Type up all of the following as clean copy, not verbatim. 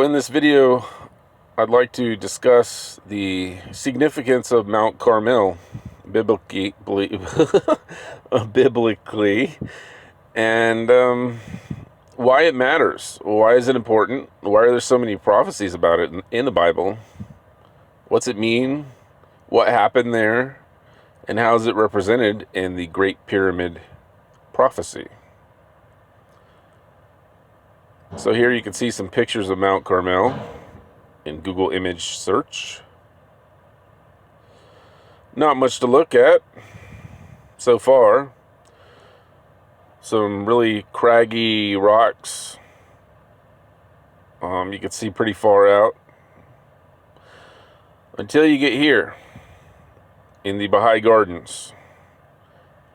In this video, I'd like to discuss the significance of Mount Carmel biblically, biblically and why it matters. Why is it important? Why are there so many prophecies about it in the Bible? What's it mean? What happened there? And how is it represented in the Great Pyramid prophecy? So here you can see some pictures of Mount Carmel in Google image search. Not much to look at so far. Some really craggy rocks. You can see pretty far out. Until you get here in the Bahai Gardens.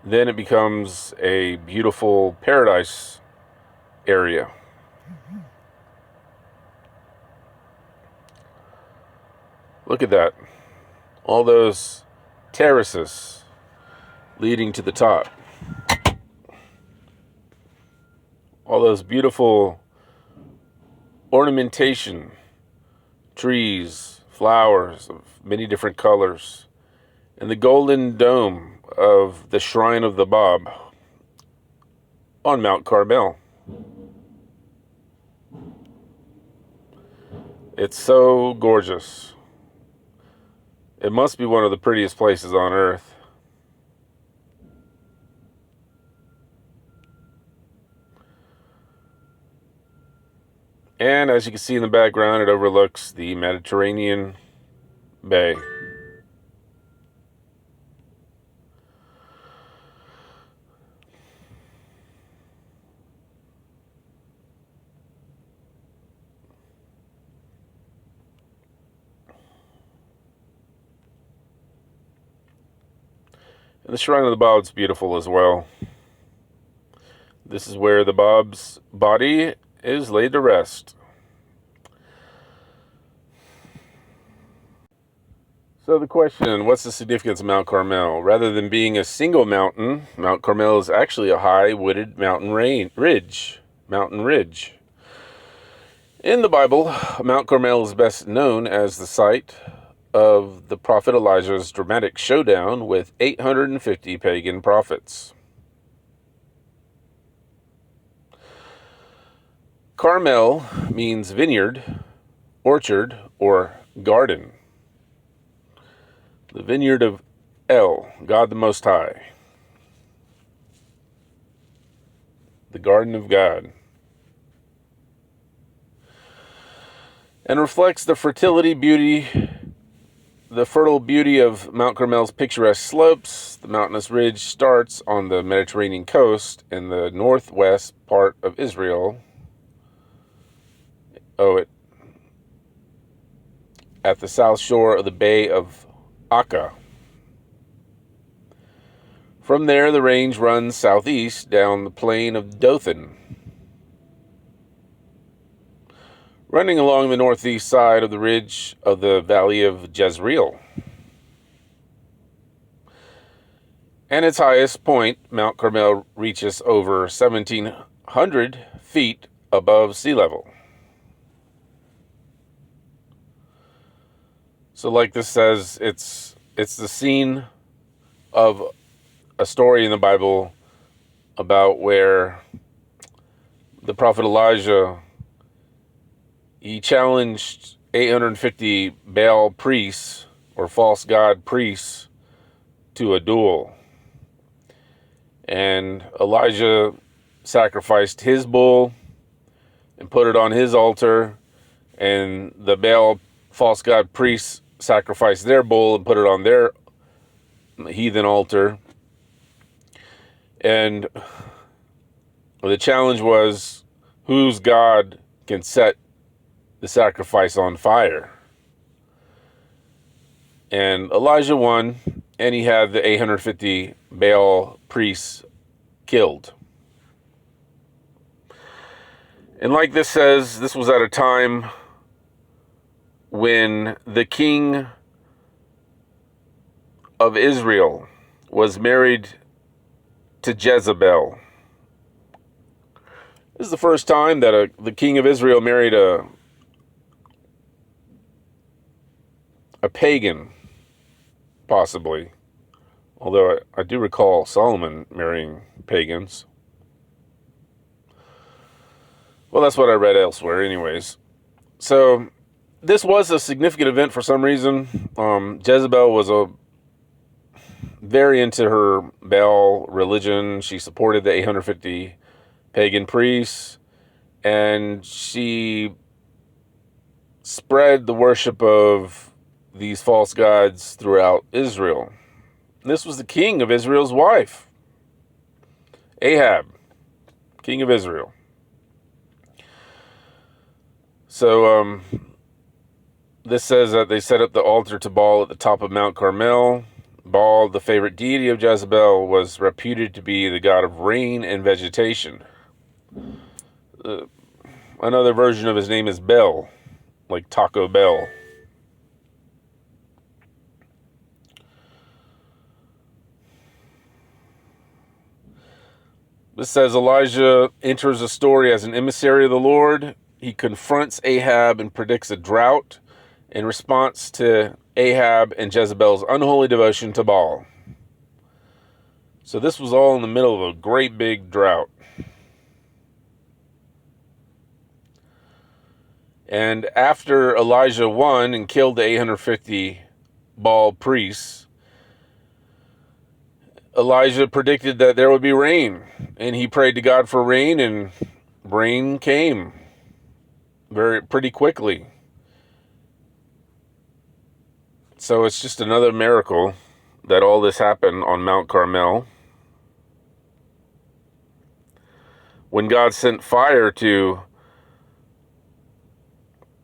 Then it becomes a beautiful paradise area. Look at that. All those terraces leading to the top. All those beautiful ornamentation, trees, flowers of many different colors, and the golden dome of the Shrine of the Bob on Mount Carmel. It's so gorgeous. It must be one of the prettiest places on earth. And as you can see in the background, it overlooks the Mediterranean Bay. And the Shrine of the Bob's beautiful as well. This is where the Bob's body is laid to rest. So the question, what's the significance of Mount Carmel? Rather than being a single mountain, Mount Carmel is actually a high wooded mountain ridge. In the Bible, Mount Carmel is best known as the site of the prophet Elijah's dramatic showdown with 850 pagan prophets. Carmel means vineyard, orchard, or garden. The vineyard of El, God the Most High. The garden of God. And reflects the fertile beauty of Mount Carmel's picturesque slopes. The mountainous ridge starts on the Mediterranean coast in the northwest part of Israel. At the south shore of the Bay of Akka. From there, the range runs southeast down the plain of Dothan, running along the northeast side of the ridge of the valley of Jezreel. And its highest point, Mount Carmel, reaches over 1,700 feet above sea level. So like this says, it's the scene of a story in the Bible about where the prophet Elijah, he challenged 850 Baal priests or false god priests to a duel. And Elijah sacrificed his bull and put it on his altar, and the Baal false god priests sacrificed their bull and put it on their heathen altar. And the challenge was, whose God can set the sacrifice on fire? And Elijah won, and he had the 850 Baal priests killed. And like this says, this was at a time when the king of Israel was married to Jezebel. This is the first time that the king of Israel married a pagan, possibly. Although I do recall Solomon marrying pagans. Well, that's what I read elsewhere anyways. So this was a significant event for some reason. Jezebel was very into her Baal religion. She supported the 850 pagan priests, and she spread the worship of these false gods throughout Israel. This was the king of Israel's wife, Ahab, king of Israel. So this says that they set up the altar to Baal at the top of Mount Carmel. Baal, the favorite deity of Jezebel, was reputed to be the god of rain and vegetation. Another version of his name is Bel, like Taco Bell. This says Elijah enters the story as an emissary of the Lord. He confronts Ahab and predicts a drought in response to Ahab and Jezebel's unholy devotion to Baal. So this was all in the middle of a great big drought. And after Elijah won and killed the 850 Baal priests, Elijah predicted that there would be rain. And he prayed to God for rain, and rain came pretty quickly. So it's just another miracle that all this happened on Mount Carmel. When God sent fire to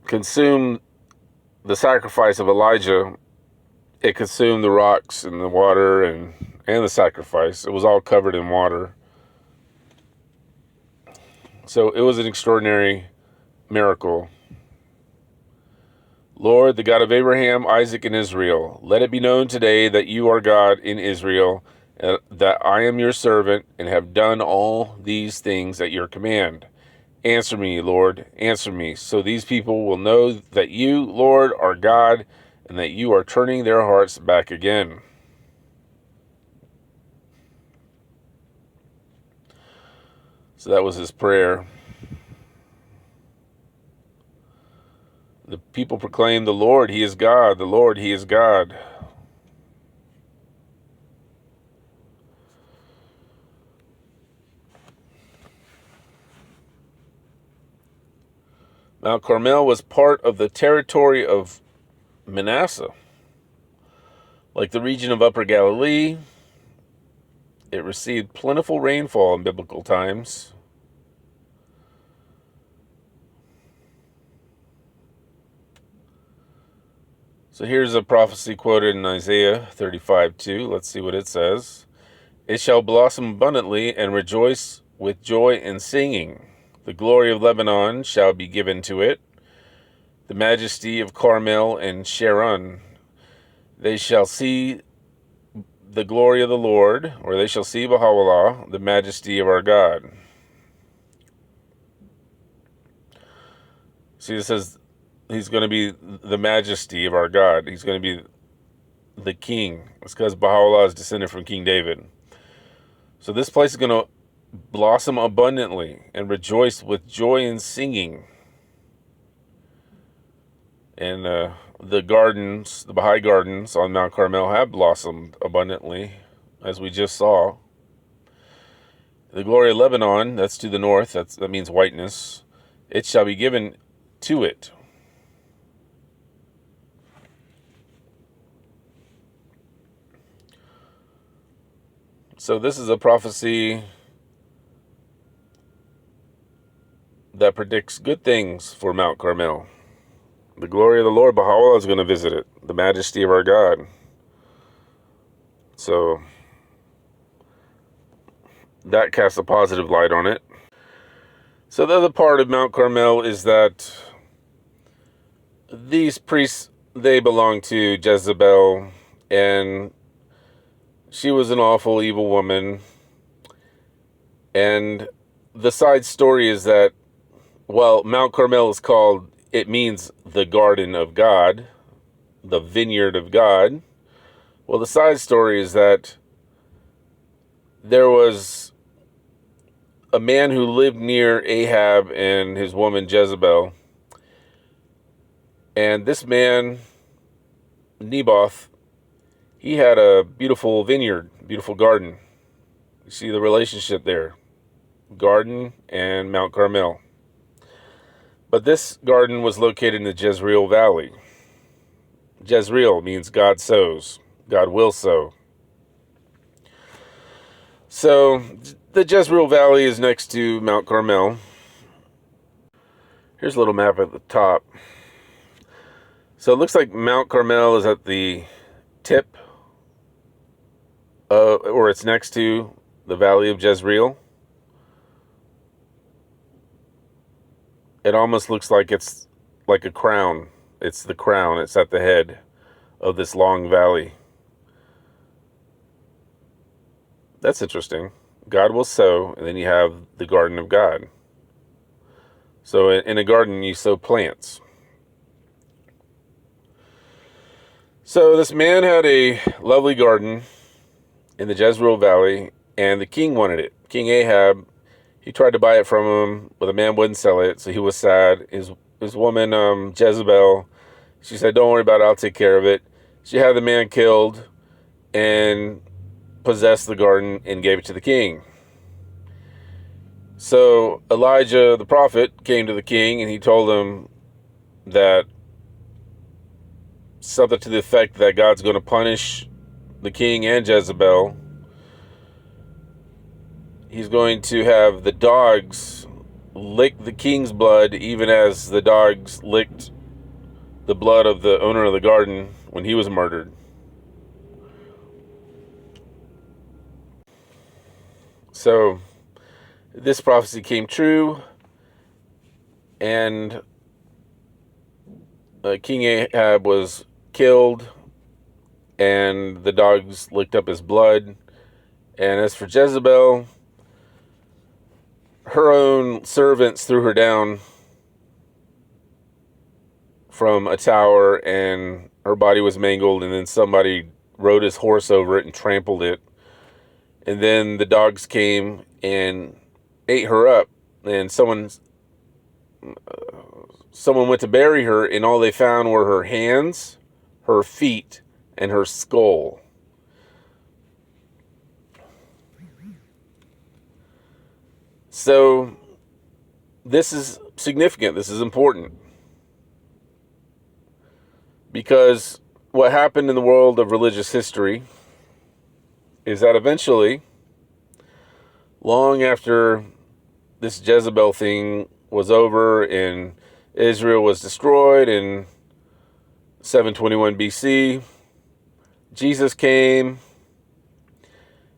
consume the sacrifice of Elijah, it consumed the rocks and the water and the sacrifice. It was all covered in water. So it was an extraordinary miracle. Lord, the God of Abraham, Isaac, and Israel, let it be known today that you are God in Israel, that I am your servant and have done all these things at your command. Answer me, Lord, answer me, so these people will know that you, Lord, are God, and that you are turning their hearts back again. So that was his prayer. The people proclaimed, the Lord, he is God, the Lord, he is God. Mount Carmel was part of the territory of Manasseh. Like the region of Upper Galilee, it received plentiful rainfall in biblical times. So here's a prophecy quoted in Isaiah 35:2. Let's see what it says. It shall blossom abundantly and rejoice with joy and singing. The glory of Lebanon shall be given to it, the majesty of Carmel and Sharon. They shall see the glory of the Lord, or they shall see Baha'u'llah, the majesty of our God. See, it says he's going to be the majesty of our God. He's going to be the king. It's because Baha'u'llah is descended from King David. So this place is going to blossom abundantly and rejoice with joy and singing. And the gardens, the Bahai gardens on Mount Carmel have blossomed abundantly, as we just saw. The glory of Lebanon, that's to the north, that means whiteness, it shall be given to it. So this is a prophecy that predicts good things for Mount Carmel. The glory of the Lord, Baha'u'llah, is going to visit it. The majesty of our God. So that casts a positive light on it. So the other part of Mount Carmel is that these priests, they belong to Jezebel, and she was an awful, evil woman. And the side story is that, well, Mount Carmel is called, it means the garden of God. the vineyard of God. Well, the side story is that there was a man who lived near Ahab and his woman Jezebel. And this man, Naboth, he had a beautiful vineyard, beautiful garden. You see the relationship there. Garden and Mount Carmel. But this garden was located in the Jezreel Valley. Jezreel means God sows. God will sow. So the Jezreel Valley is next to Mount Carmel. Here's a little map at the top. So it looks like Mount Carmel is at the tip, or it's next to the Valley of Jezreel. It almost looks like it's like a crown. It's the crown. It's at the head of this long valley. That's interesting. God will sow, and then you have the garden of God. So in a garden, you sow plants. So this man had a lovely garden in the Jezreel Valley, and the king wanted it. King Ahab, he tried to buy it from him, but the man wouldn't sell it, so he was sad. His woman, Jezebel, she said, "Don't worry about it, I'll take care of it." She had the man killed and possessed the garden and gave it to the king. So Elijah, the prophet, came to the king, and he told him that something to the effect that God's going to punish the king and Jezebel. He's going to have the dogs lick the king's blood, even as the dogs licked the blood of the owner of the garden when he was murdered. So this prophecy came true, and King Ahab was killed, and the dogs licked up his blood. And as for Jezebel, her own servants threw her down from a tower, and her body was mangled, and then somebody rode his horse over it and trampled it. And then the dogs came and ate her up, and someone went to bury her, and all they found were her hands, her feet, and her skull. So this is significant. This is important. Because what happened in the world of religious history is that eventually, long after this Jezebel thing was over and Israel was destroyed in 721 BC, Jesus came,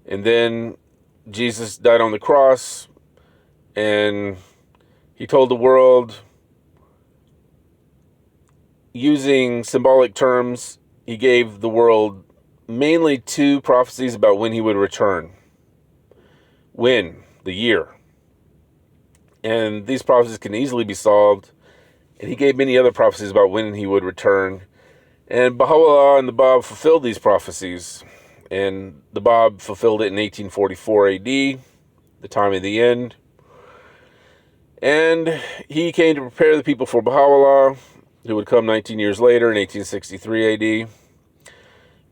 and then Jesus died on the cross, and he told the world, using symbolic terms, he gave the world mainly two prophecies about when he would return. When? The year. And these prophecies can easily be solved. And he gave many other prophecies about when he would return. And Baha'u'llah and the Bab fulfilled these prophecies. And the Bab fulfilled it in 1844 AD, the time of the end. And he came to prepare the people for Baha'u'llah, who would come 19 years later in 1863 AD.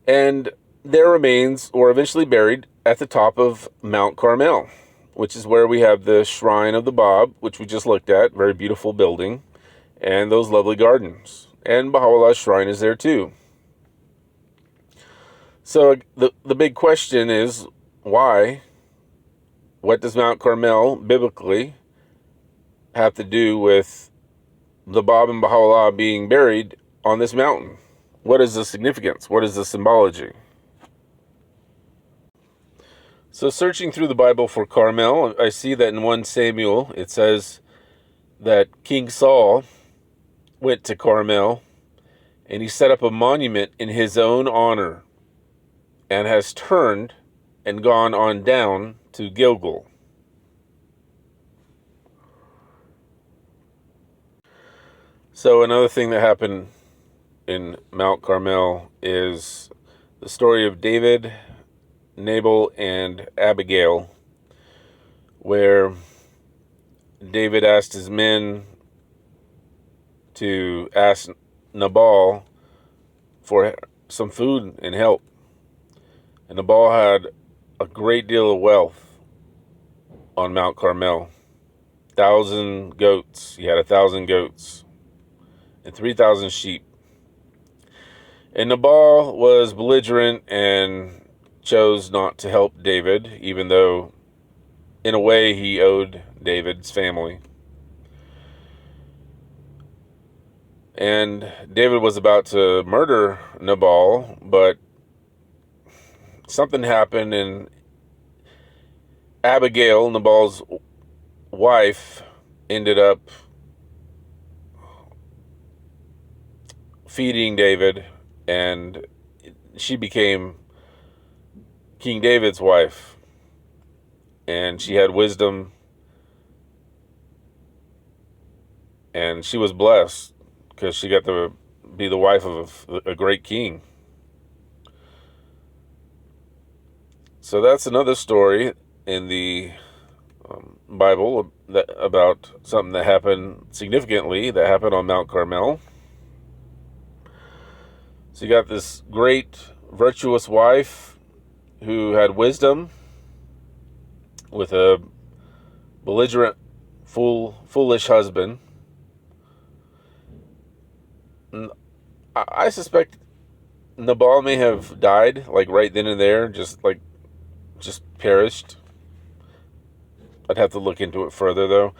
And their remains were eventually buried at the top of Mount Carmel, which is where we have the Shrine of the Bab, which we just looked at, very beautiful building, and those lovely gardens. And Baha'u'llah's shrine is there too. So the big question is, why? What does Mount Carmel, biblically, have to do with the Bab and Baha'u'llah being buried on this mountain? What is the significance? What is the symbology? So searching through the Bible for Carmel, I see that in 1 Samuel, it says that King Saul went to Carmel and he set up a monument in his own honor and has turned and gone on down to Gilgal. So another thing that happened in Mount Carmel is the story of David, Nabal, and Abigail, where David asked his men to ask Nabal for some food and help. And Nabal had a great deal of wealth on Mount Carmel. 1,000 goats. He had 1,000 goats and 3,000 sheep. And Nabal was belligerent and chose not to help David, even though in a way he owed David's family. And David was about to murder Nabal, but something happened, and Abigail, Nabal's wife, ended up feeding David, and she became King David's wife. And she had wisdom, and she was blessed because she got to be the wife of a great king. So that's another story in the Bible about something that happened significantly, that happened on Mount Carmel. So you got this great, virtuous wife who had wisdom with a belligerent, foolish husband. I suspect Nabal may have died, like right then and there, just perished. I'd have to look into it further, though.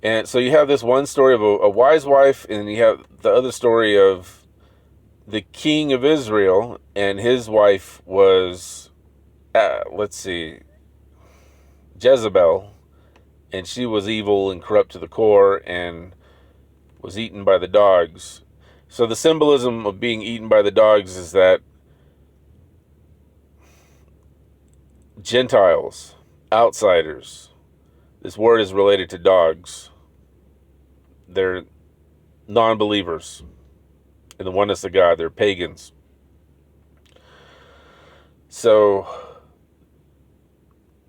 And so you have this one story of a wise wife, and you have the other story of the king of Israel, and his wife was, Jezebel, and she was evil and corrupt to the core and was eaten by the dogs. So the symbolism of being eaten by the dogs is that Gentiles, outsiders, this word is related to dogs. They're non-believers in the oneness of God. They're pagans. So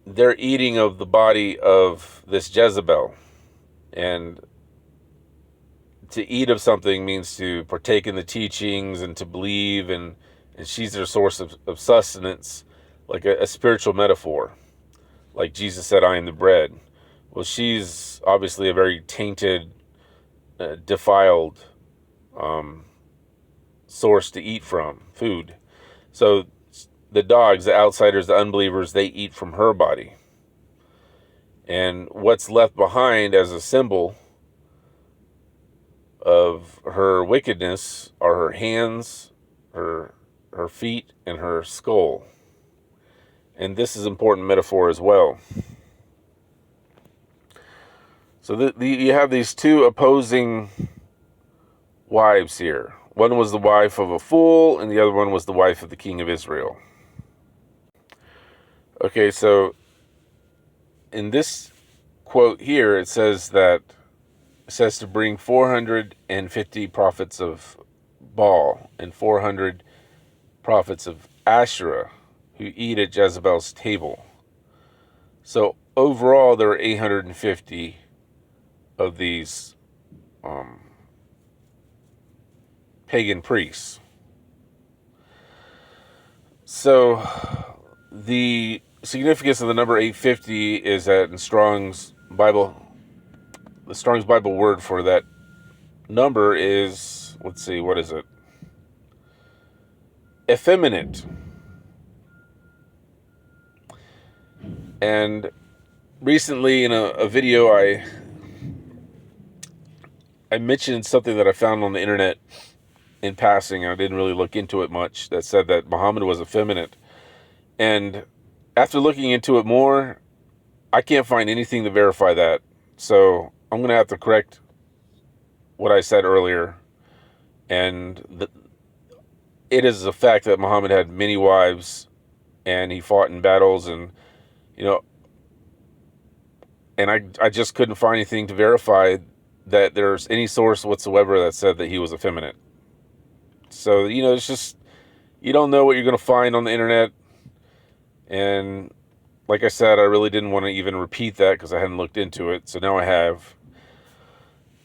they're eating of the body of this Jezebel. And to eat of something means to partake in the teachings and to believe, and she's their source of sustenance, like a spiritual metaphor. Like Jesus said, I am the bread. Well, she's obviously a very tainted, defiled source to eat from, food. So the dogs, the outsiders, the unbelievers, they eat from her body. And what's left behind as a symbol of her wickedness are her hands, her feet, and her skull. And this is an important metaphor as well. So you have these two opposing wives here. One was the wife of a fool, and the other one was the wife of the king of Israel. Okay, so in this quote here, it says to bring 450 prophets of Baal and 400 prophets of Asherah who eat at Jezebel's table. So overall, there are 850 of these pagan priests. So the significance of the number 850 is that in Strong's Bible, the Strong's Bible word for that number is, let's see, what is it? Effeminate. And recently in a video, I mentioned something that I found on the internet in passing. I didn't really look into it much, that said that Muhammad was effeminate. And after looking into it more, I can't find anything to verify that. So I'm going to have to correct what I said earlier. And it is a fact that Muhammad had many wives and he fought in battles, and and I just couldn't find anything to verify that there's any source whatsoever that said that he was effeminate. So, it's just, you don't know what you're going to find on the internet. And like I said, I really didn't want to even repeat that because I hadn't looked into it. So now I have.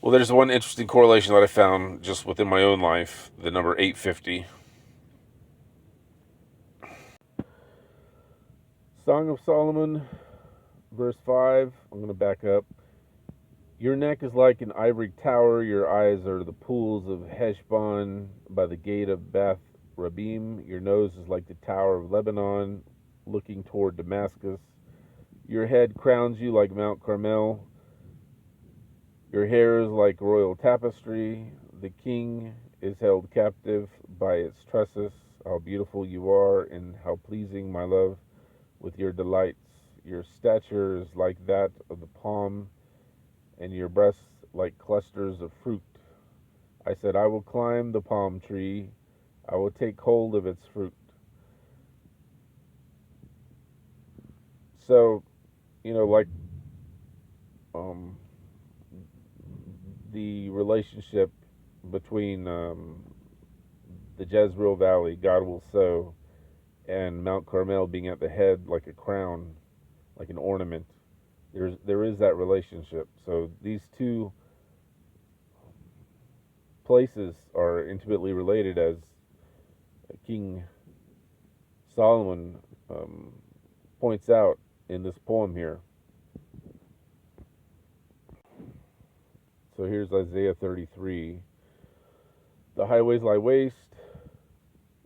Well, there's one interesting correlation that I found just within my own life, the number 850. Song of Solomon, verse 5. I'm going to back up. Your neck is like an ivory tower. Your eyes are the pools of Heshbon by the gate of Bath Rabim. Your nose is like the tower of Lebanon, looking toward Damascus. Your head crowns you like Mount Carmel. Your hair is like royal tapestry. The king is held captive by its tresses. How beautiful you are, and how pleasing, my love, with your delights. Your stature is like that of the palm, and your breasts like clusters of fruit. I said, I will climb the palm tree. I will take hold of its fruit. So, like the relationship between the Jezebel Valley, God will sow, and Mount Carmel being at the head like a crown, like an ornament. There is that relationship. So these two places are intimately related, as King Solomon points out in this poem here. So here's Isaiah 33. The highways lie waste.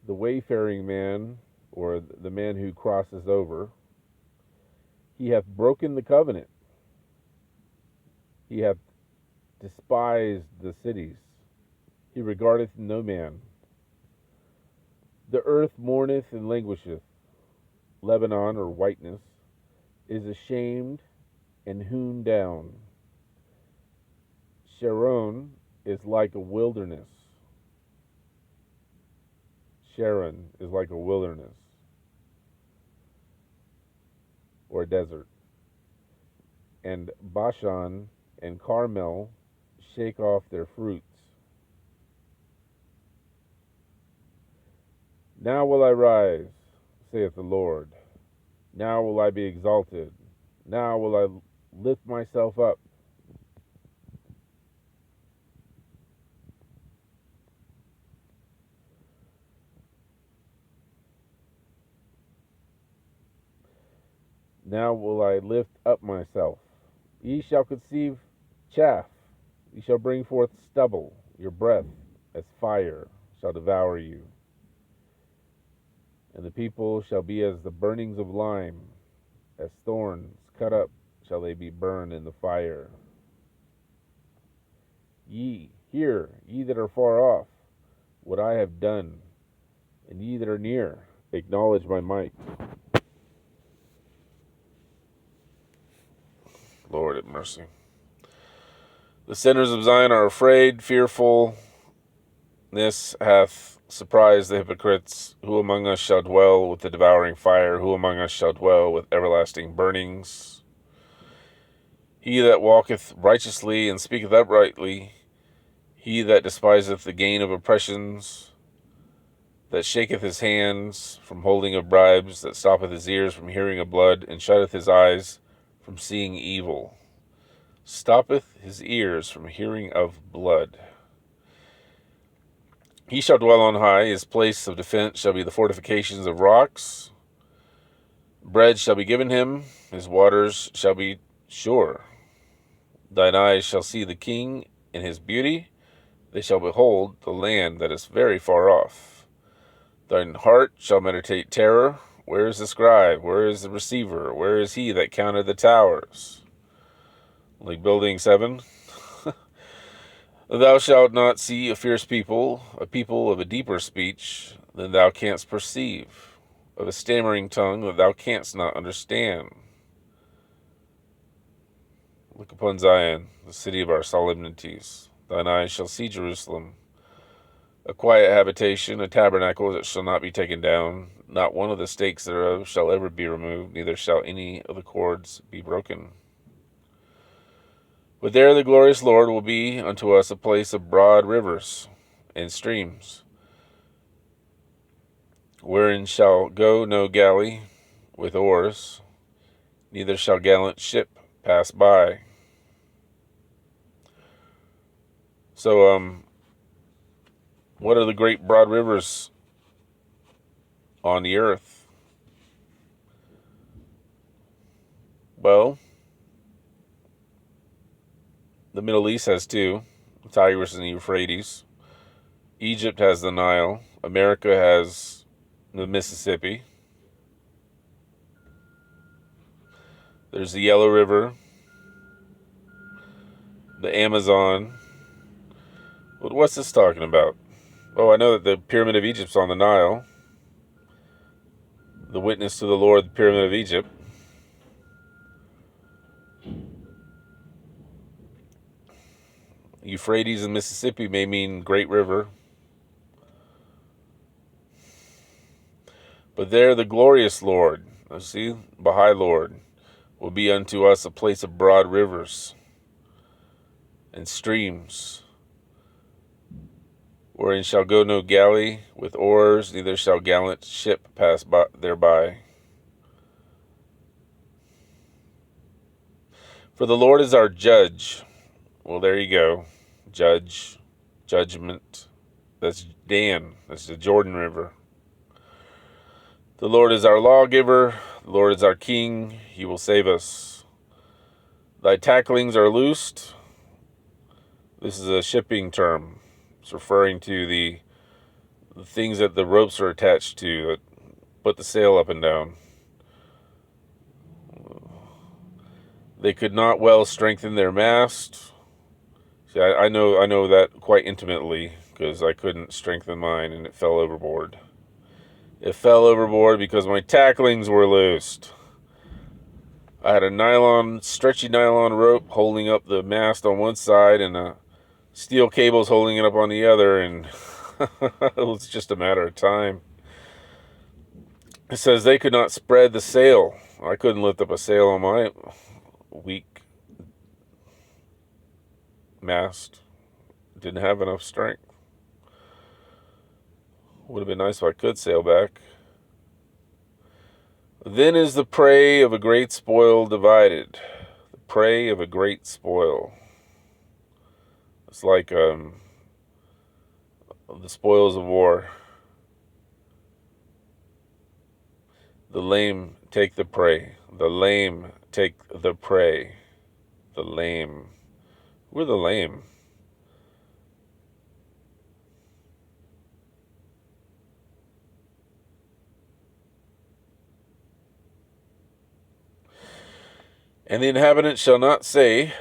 The wayfaring man, or the man who crosses over, he hath broken the covenant. He hath despised the cities. He regardeth no man. The earth mourneth and languisheth. Lebanon, or whiteness, is ashamed and hewn down. Sharon is like a wilderness. Sharon is like a wilderness, or a desert. And Bashan and Carmel shake off their fruits. Now will I rise, saith the Lord. Now will I be exalted. Now will I lift myself up. Now will I lift up myself. Ye shall conceive chaff. Ye shall bring forth stubble. Your breath as fire shall devour you. And the people shall be as the burnings of lime. As thorns cut up shall they be burned in the fire. Ye, hear, ye that are far off, what I have done. And ye that are near, acknowledge my might. Lord have mercy. The sinners of Zion are afraid, fearfulness hath surprised the hypocrites. Who among us shall dwell with the devouring fire? Who among us shall dwell with everlasting burnings? He that walketh righteously and speaketh uprightly, he that despiseth the gain of oppressions, that shaketh his hands from holding of bribes, that stoppeth his ears from hearing of blood, and shutteth his eyes from seeing evil. Stoppeth his ears from hearing of blood. He shall dwell on high. His place of defense shall be the fortifications of rocks. Bread shall be given him. His waters shall be sure. Thine eyes shall see the king in his beauty. They shall behold the land that is very far off. Thine heart shall meditate terror. Where is the scribe? Where is the receiver? Where is he that counted the towers? Like building 7. Thou shalt not see a fierce people, a people of a deeper speech than thou canst perceive, of a stammering tongue that thou canst not understand. Look upon Zion, the city of our solemnities. Thine eyes shall see Jerusalem, a quiet habitation, a tabernacle that shall not be taken down. Not one of the stakes thereof shall ever be removed, neither shall any of the cords be broken. But there the glorious Lord will be unto us a place of broad rivers and streams, wherein shall go no galley with oars, neither shall gallant ship pass by. So, what are the great broad rivers on the earth? Well, the Middle East has two, the Tigris and the Euphrates. Egypt has the Nile. America has the Mississippi. There's the Yellow River, the Amazon. What's this talking about? Oh, I know that the Pyramid of Egypt's on the Nile. The witness to the Lord, the Pyramid of Egypt. Euphrates and Mississippi may mean great river. But there the glorious Lord, see, Bahai Lord, will be unto us a place of broad rivers and streams, wherein shall go no galley with oars, neither shall gallant ship pass by thereby. For the Lord is our judge. Well, there you go. Judge, judgment. That's Dan. That's the Jordan River. The Lord is our lawgiver. The Lord is our king. He will save us. Thy tacklings are loosed. This is a shipping term. It's referring to the things that the ropes are attached to that put the sail up and down. They could not well strengthen their mast. See, I know that quite intimately because I couldn't strengthen mine and it fell overboard. It fell overboard because my tacklings were loosed. I had a stretchy nylon rope holding up the mast on one side and steel cables holding it up on the other, and it was just a matter of time. It says they could not spread the sail. I couldn't lift up a sail on my weak mast. Didn't have enough strength. Would have been nice if I could sail back. Then is the prey of a great spoil divided. The prey of a great spoil. It's like the spoils of war. The lame take the prey. The lame take the prey. The lame. We're the lame. And the inhabitant shall not say,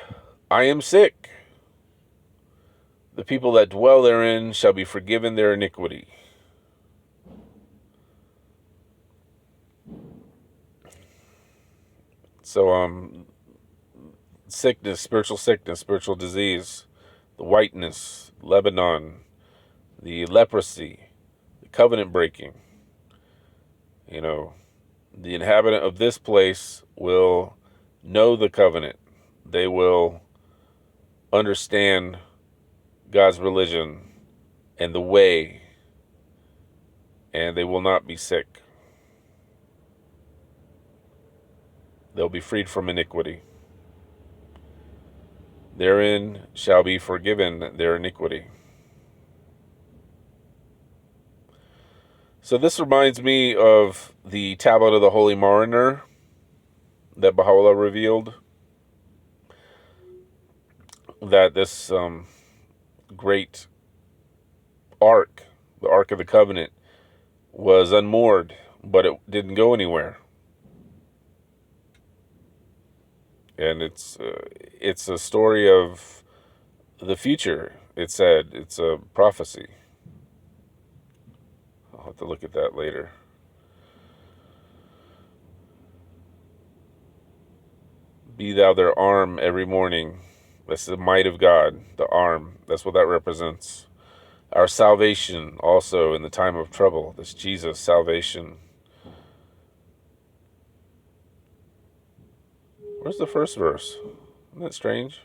I am sick. The people that dwell therein shall be forgiven their iniquity. So, sickness, spiritual disease, the whiteness, Lebanon, the leprosy, the covenant breaking. You know, the inhabitant of this place will know the covenant. They will understand God's religion and the way, and they will not be sick. They'll be freed from iniquity. Therein shall be forgiven their iniquity. So this reminds me of the Tablet of the Holy Mariner that Baha'u'llah revealed. That this great ark, the Ark of the Covenant, was unmoored, but it didn't go anywhere. And it's a story of the future. It said it's a prophecy. I'll have to look at that later. Be thou their arm every morning. That's the might of God, the arm. That's what that represents. Our salvation also in the time of trouble. This Jesus salvation. Where's the first verse? Isn't that strange?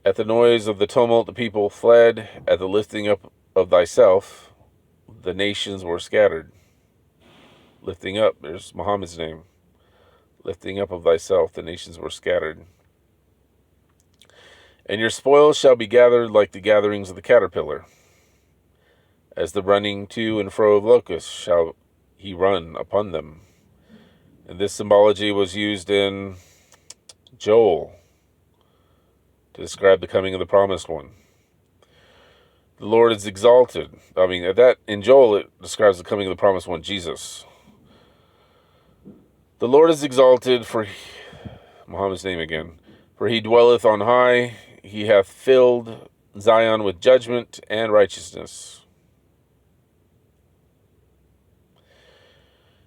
At the noise of the tumult, the people fled. At the lifting up of thyself, the nations were scattered. Lifting up, there's Muhammad's name. Lifting up of thyself, the nations were scattered. And your spoils shall be gathered like the gatherings of the caterpillar. As the running to and fro of locusts shall he run upon them. And this symbology was used in Joel to describe the coming of the promised one. The Lord is exalted. I mean, in Joel it describes the coming of the promised one, Jesus. The Lord is exalted for Muhammad's name again. For he dwelleth on high, he hath filled Zion with judgment and righteousness.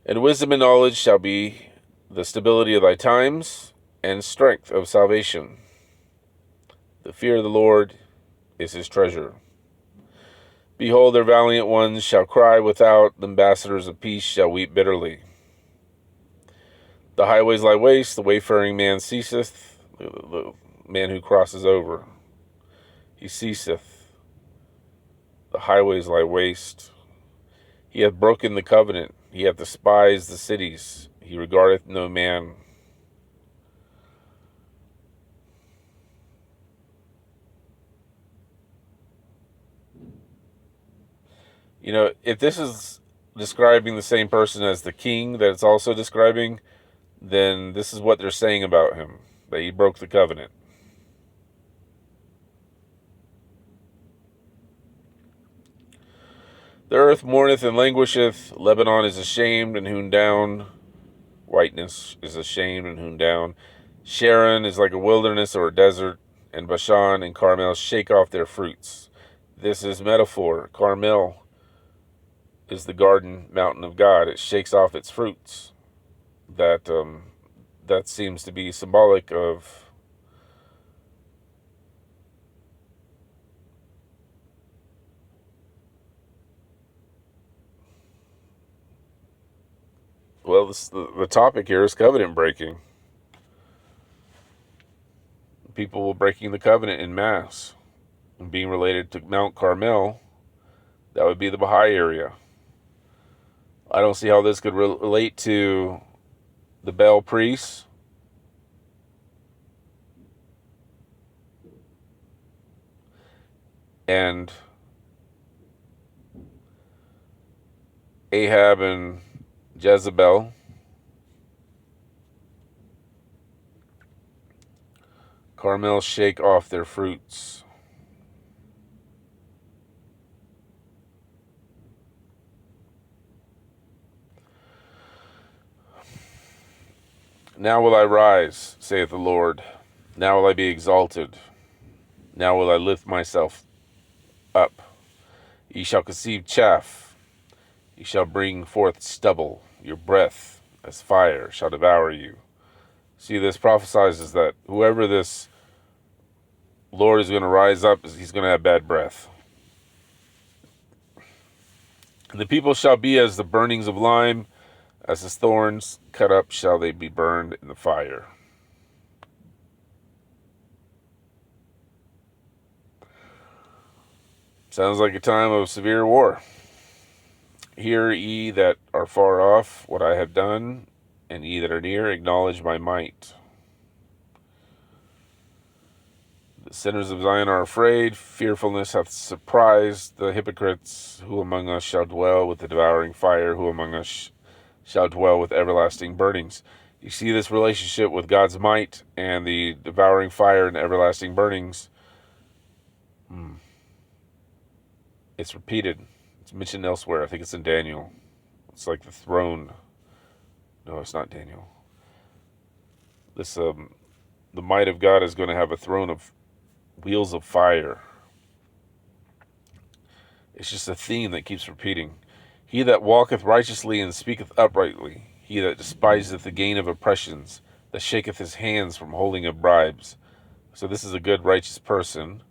And wisdom and knowledge shall be the stability of thy times, and strength of salvation. The fear of the Lord is his treasure. Behold, their valiant ones shall cry without, the ambassadors of peace shall weep bitterly. The highways lie waste, the wayfaring man ceaseth, the man who crosses over, he ceaseth. The highways lie waste. He hath broken the covenant, he hath despised the cities, he regardeth no man. You know, if this is describing the same person as the king that it's also describing, then this is what they're saying about him, that he broke the covenant. The earth mourneth and languisheth, Lebanon is ashamed and hewn down, whiteness is ashamed and hewn down. Sharon is like a wilderness or a desert, and Bashan and Carmel shake off their fruits. This is metaphor. Carmel is the garden mountain of God. It shakes off its fruits. That seems to be symbolic of the topic here is covenant breaking. People were breaking the covenant in mass. And being related to Mount Carmel, that would be the Bahai area. I don't see how this could relate to the Baal priests. And Ahab and Jezebel. Carmel shake off their fruits. Now will I rise, saith the Lord. Now will I be exalted. Now will I lift myself up. Ye shall conceive chaff. Ye shall bring forth stubble. Your breath as fire shall devour you. See, this prophesies that whoever this Lord is going to rise up, he's going to have bad breath. And the people shall be as the burnings of lime, as his thorns cut up shall they be burned in the fire. Sounds like a time of severe war. Hear ye that are far off what I have done, and ye that are near acknowledge my might. The sinners of Zion are afraid, fearfulness hath surprised the hypocrites. Who among us shall dwell with the devouring fire? Who among us shall dwell with everlasting burnings? You see this relationship with God's might and the devouring fire and everlasting burnings. It's repeated. It's mentioned elsewhere. I think it's in Daniel. It's like the throne. No, it's not Daniel. This the might of God is going to have a throne of wheels of fire. It's just a theme that keeps repeating. He that walketh righteously and speaketh uprightly, he that despiseth the gain of oppressions, that shaketh his hands from holding of bribes. So this is a good, righteous person.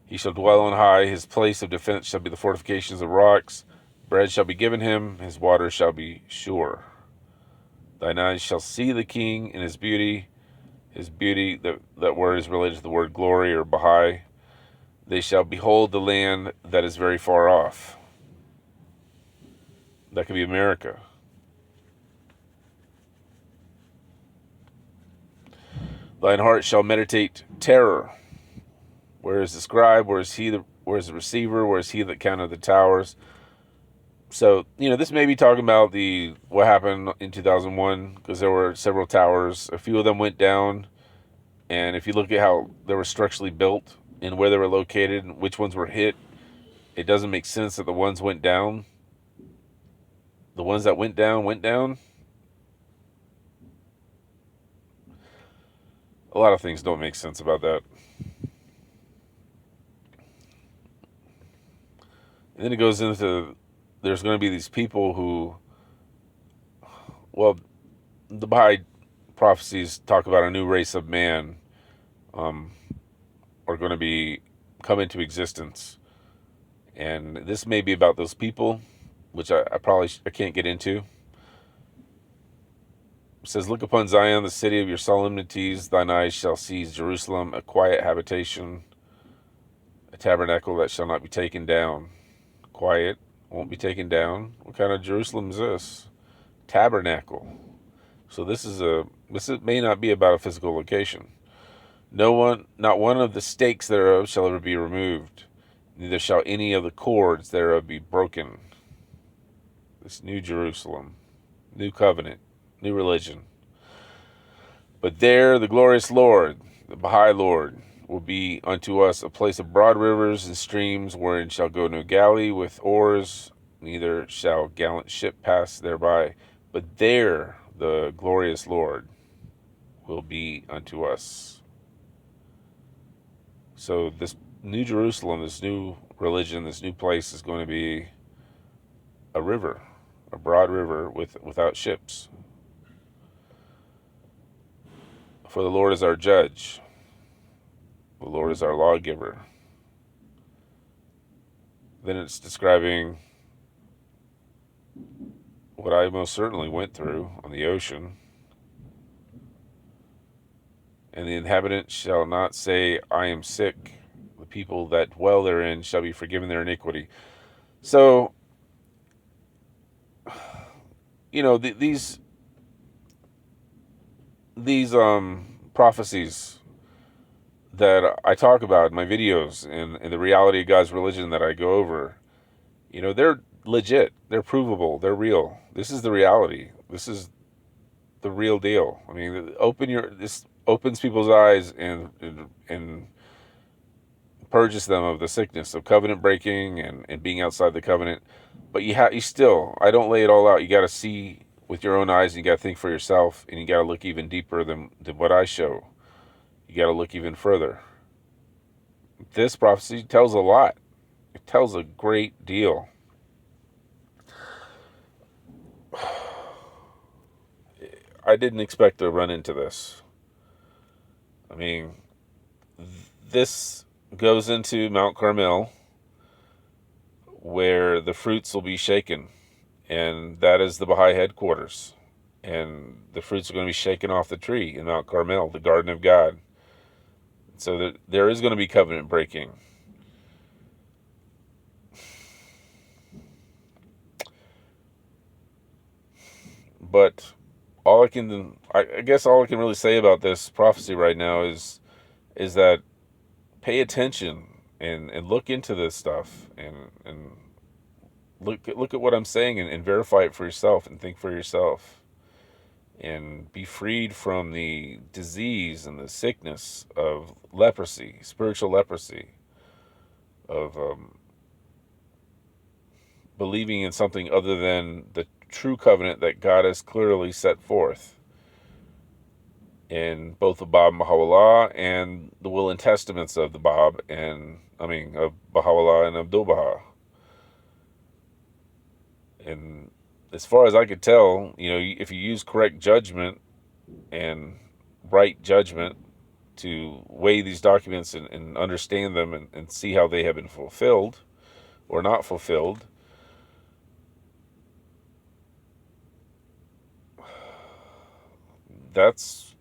He shall dwell on high. His place of defense shall be the fortifications of rocks. Bread shall be given him. His water shall be sure. Thine eyes shall see the king in his beauty. His beauty, that word is related to the word glory or Bahai. They shall behold the land that is very far off. That could be America. Thine heart shall meditate terror. Where is the scribe? Where is the receiver? Where is he that counted the towers? So, this may be talking about what happened in 2001, because there were several towers. A few of them went down, and if you look at how they were structurally built and where they were located and which ones were hit, it doesn't make sense that the ones went down. The ones that went down, went down. A lot of things don't make sense about that. And then it goes into, there's going to be these people who, well, the Bahai prophecies talk about a new race of man are going to come into existence. And this may be about those people, which I can't get into. It says, look upon Zion, the city of your solemnities. Thine eyes shall see Jerusalem, a quiet habitation, a tabernacle that shall not be taken down. Quiet, won't be taken down. What kind of Jerusalem is this? Tabernacle. So this may not be about a physical location. Not one of the stakes thereof shall ever be removed, neither shall any of the cords thereof be broken. This new Jerusalem, new covenant, new religion. But there the glorious Lord, the Bahai Lord, will be unto us a place of broad rivers and streams, wherein shall go no galley with oars, neither shall gallant ship pass thereby. But there the glorious Lord will be unto us. So this new Jerusalem, this new religion, this new place is going to be a river, a broad river without ships. For the Lord is our judge. The Lord is our lawgiver. Then it's describing what I most certainly went through on the ocean. And the inhabitants shall not say, I am sick. The people that dwell therein shall be forgiven their iniquity. So, these prophecies that I talk about in my videos and the reality of God's religion that I go over, they're legit, they're provable, they're real. This is the reality. This is the real deal. I mean, this opens people's eyes and purges them of the sickness of covenant breaking and being outside the covenant. But you still, I don't lay it all out. You got to see with your own eyes, and you got to think for yourself, and you got to look even deeper than what I show. You got to look even further. This prophecy tells a lot. It tells a great deal. I didn't expect to run into this. I mean, this goes into Mount Carmel, where the fruits will be shaken, and that is the Bahai headquarters. And the fruits are going to be shaken off the tree in Mount Carmel, the garden of God. So there is going to be covenant breaking. But I guess all I can really say about this prophecy right now is that pay attention and look into this stuff and look at what I'm saying and verify it for yourself and think for yourself. And be freed from the disease and the sickness of leprosy, spiritual leprosy, of believing in something other than the true covenant that God has clearly set forth in both the Bab and Baha'u'llah and the will and testaments of the Bab of Baha'u'llah and Abdu'l-Baha. And as far as I could tell, if you use correct judgment and right judgment to weigh these documents and understand them and see how they have been fulfilled or not fulfilled, that's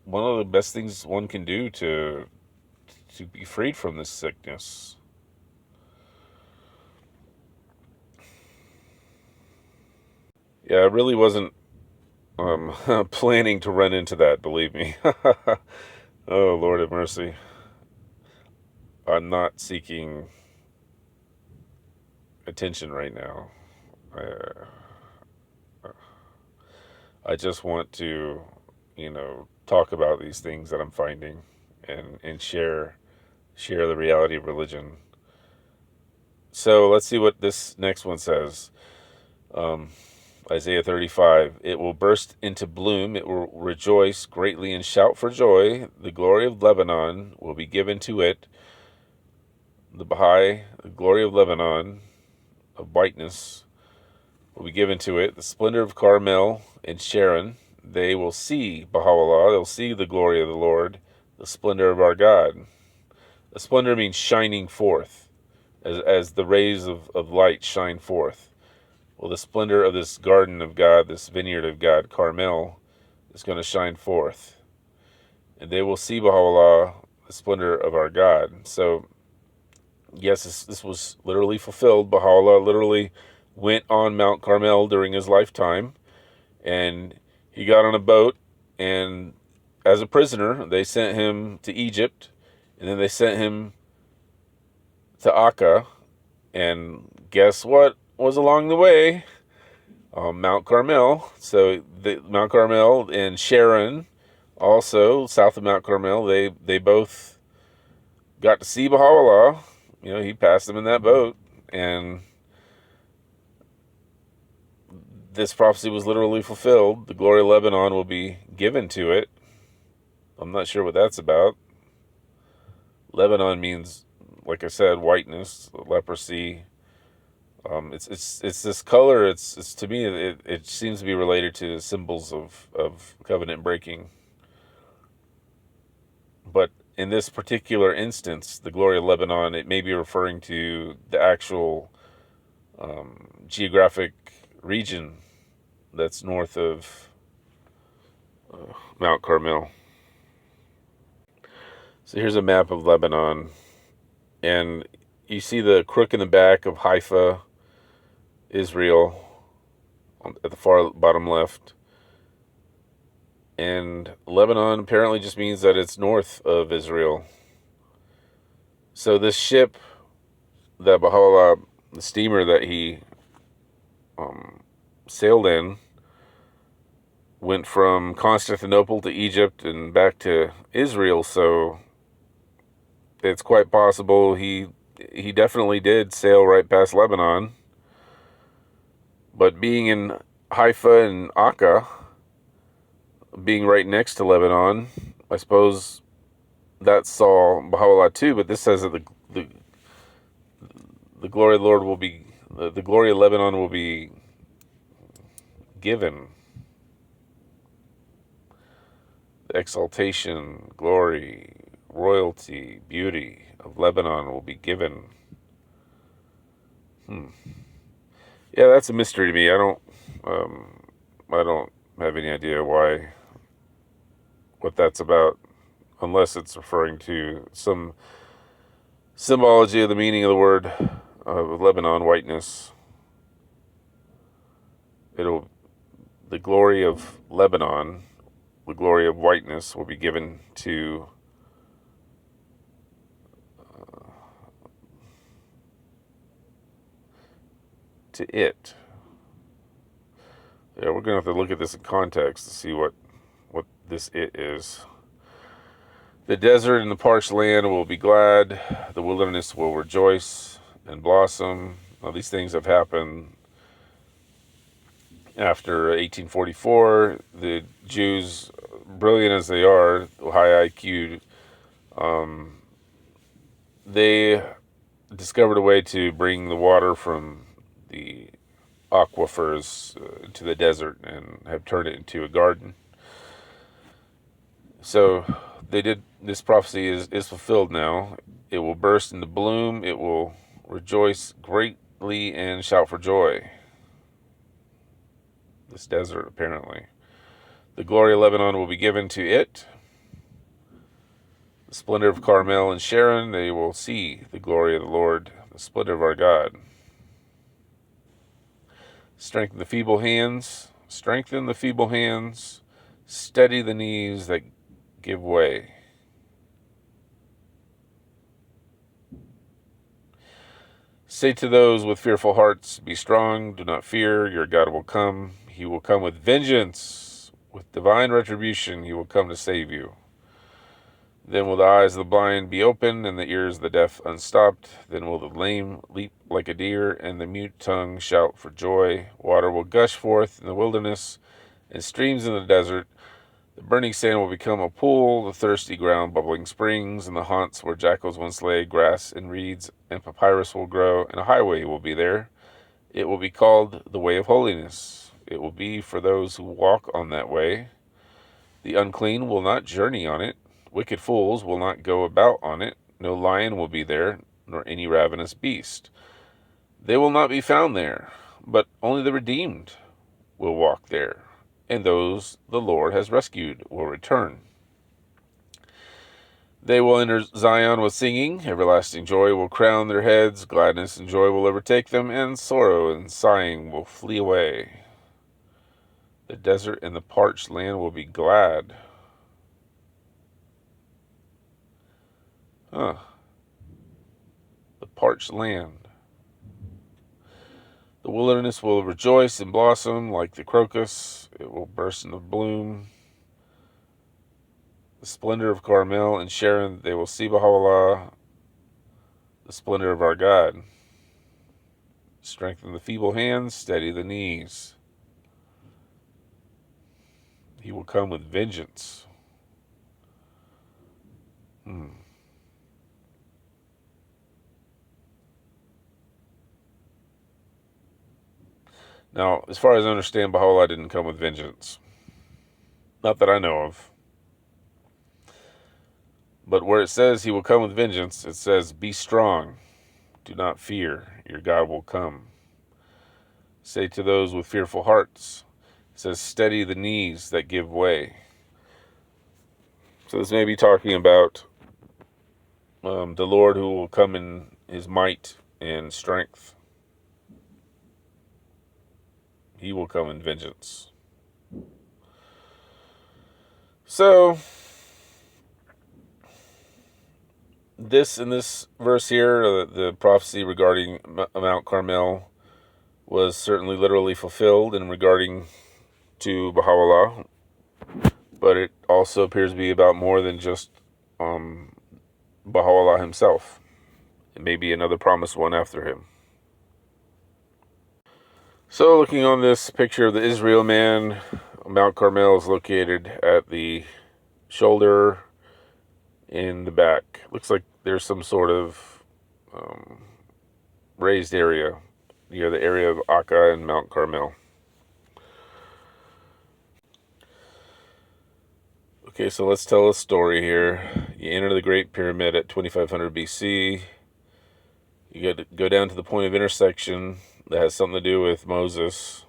one of the best things one can do to to be freed from this sickness. Yeah, I really wasn't planning to run into that, believe me. Oh, Lord have mercy. I'm not seeking attention right now. I just want to, talk about these things that I'm finding and share the reality of religion. So let's see what this next one says. Isaiah 35, it will burst into bloom, it will rejoice greatly and shout for joy. The glory of Lebanon will be given to it. The Bahai, the glory of Lebanon, of whiteness, will be given to it. The splendor of Carmel and Sharon, they will see Baha'u'llah, they'll see the glory of the Lord, the splendor of our God. The splendor means shining forth, as the rays of light shine forth. Well, the splendor of this garden of God, this vineyard of God, Carmel, is going to shine forth. And they will see Baha'u'llah, the splendor of our God. So, yes, this was literally fulfilled. Baha'u'llah literally went on Mount Carmel during his lifetime. And he got on a boat. And as a prisoner, they sent him to Egypt. And then they sent him to Akka. And guess what was along the way? Mount Carmel. So Mount Carmel and Sharon, also south of Mount Carmel, they both got to see Baha'u'llah. He passed them in that boat, and this prophecy was literally fulfilled. The glory of Lebanon will be given to it. I'm not sure what that's about. Lebanon means, like I said, whiteness, leprosy. It's this color. It's to me it seems to be related to symbols of covenant breaking. But in this particular instance, the glory of Lebanon, it may be referring to the actual geographic region that's north of Mount Carmel. So here's a map of Lebanon, and you see the crook in the back of Haifa, Israel, at the far bottom left. And Lebanon apparently just means that it's north of Israel. So this ship that Baha'u'llah, the steamer that he sailed in, went from Constantinople to Egypt and back to Israel. So it's quite possible he definitely did sail right past Lebanon. But being in Haifa and Akka, being right next to Lebanon, I suppose that saw Baha'u'llah too. But this says that the glory of the Lord will be, the glory of Lebanon will be given. The exaltation, glory, royalty, beauty of Lebanon will be given. Yeah, that's a mystery to me. I don't have any idea what that's about, unless it's referring to some symbology of the meaning of the word of Lebanon, whiteness. The glory of Lebanon, the glory of whiteness will be given to it. Yeah, we're going to have to look at this in context to see what this it is. The desert and the parched land will be glad. The wilderness will rejoice and blossom. Now, these things have happened after 1844. The Jews, brilliant as they are, high IQ, they discovered a way to bring the water from the aquifers to the desert and have turned it into a garden. So they did. This prophecy is fulfilled now. It will burst into bloom. It will rejoice greatly and shout for joy. This desert, apparently. The glory of Lebanon will be given to it. The splendor of Carmel and Sharon, they will see the glory of the Lord, the splendor of our God. Strengthen the feeble hands, steady the knees that give way. Say to those with fearful hearts, be strong, do not fear, your God will come. He will come with vengeance, with divine retribution, he will come to save you. Then will the eyes of the blind be opened, and the ears of the deaf unstopped. Then will the lame leap like a deer, and the mute tongue shout for joy. Water will gush forth in the wilderness, and streams in the desert. The burning sand will become a pool, the thirsty ground bubbling springs, and the haunts where jackals once lay, grass and reeds and papyrus will grow, and a highway will be there. It will be called the way of holiness. It will be for those who walk on that way. The unclean will not journey on it. Wicked fools will not go about on it. No lion will be there, nor any ravenous beast. They will not be found there, but only the redeemed will walk there, and those the Lord has rescued will return. They will enter Zion with singing. Everlasting joy will crown their heads. Gladness and joy will overtake them, and sorrow and sighing will flee away. The desert and the parched land will be glad. The parched land. The wilderness will rejoice and blossom like the crocus. It will burst into bloom. The splendor of Carmel and Sharon, they will see Baha'u'llah, the splendor of our God. Strengthen the feeble hands, steady the knees. He will come with vengeance. Now, as far as I understand, Baha'u'llah didn't come with vengeance. Not that I know of. But where it says he will come with vengeance, it says, be strong, do not fear, your God will come. Say to those with fearful hearts, it says, steady the knees that give way. So this may be talking about the Lord who will come in his might and strength. He will come in vengeance. So, in this verse here, the prophecy regarding Mount Carmel was certainly literally fulfilled in regarding to Baha'u'llah, but it also appears to be about more than just Baha'u'llah himself. It may be another promised one after him. So looking on this picture of the Israel man, Mount Carmel is located at the shoulder in the back. Looks like there's some sort of raised area near the area of Akka and Mount Carmel. Okay, so let's tell a story here. You enter the Great Pyramid at 2500 BC. You get to go down to the point of intersection that has something to do with Moses.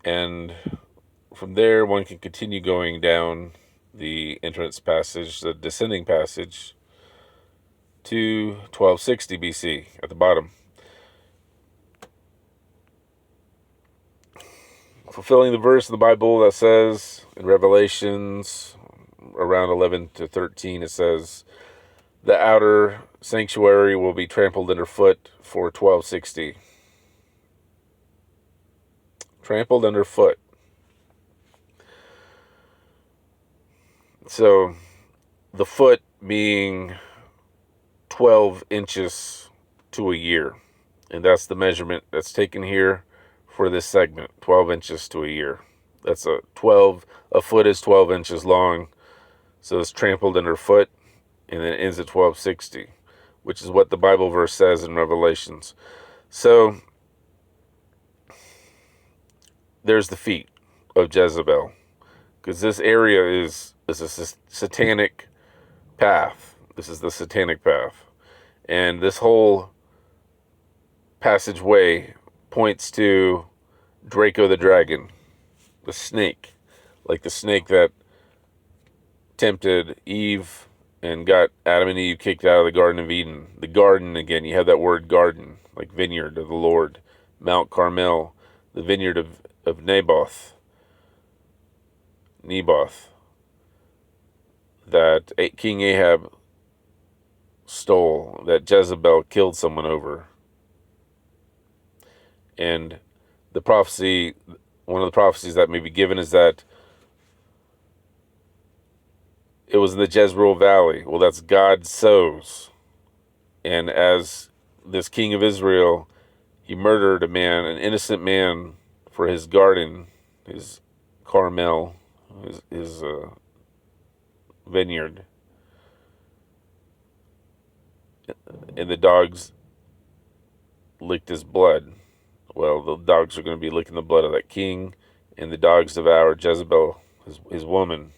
And from there, one can continue going down the entrance passage, the descending passage, to 1260 BC at the bottom. Fulfilling the verse of the Bible that says in Revelations around 11 to 13, it says, the outer sanctuary will be trampled underfoot for 1260. Trampled underfoot. So the foot being 12 inches to a year. And that's the measurement that's taken here for this segment, 12 inches to a year. That's a foot is 12 inches long. So it's trampled underfoot, and then it ends at 1260, which is what the Bible verse says in Revelations. So there's the feet of Jezebel, because this area is a satanic path. This is the satanic path. And this whole passageway points to Draco the dragon, the snake, like the snake that tempted Eve and got Adam and Eve kicked out of the Garden of Eden. The garden, again, you have that word garden, like vineyard of the Lord. Mount Carmel, the vineyard of Naboth, that King Ahab stole, that Jezebel killed someone over. And the prophecy, one of the prophecies that may be given is that it was in the Jezreel Valley. Well, that's God sows. And as this king of Israel, he murdered a man, an innocent man, for his garden, his Carmel, his vineyard. And the dogs licked his blood. Well, the dogs are going to be licking the blood of that king, and the dogs devoured Jezebel, his woman.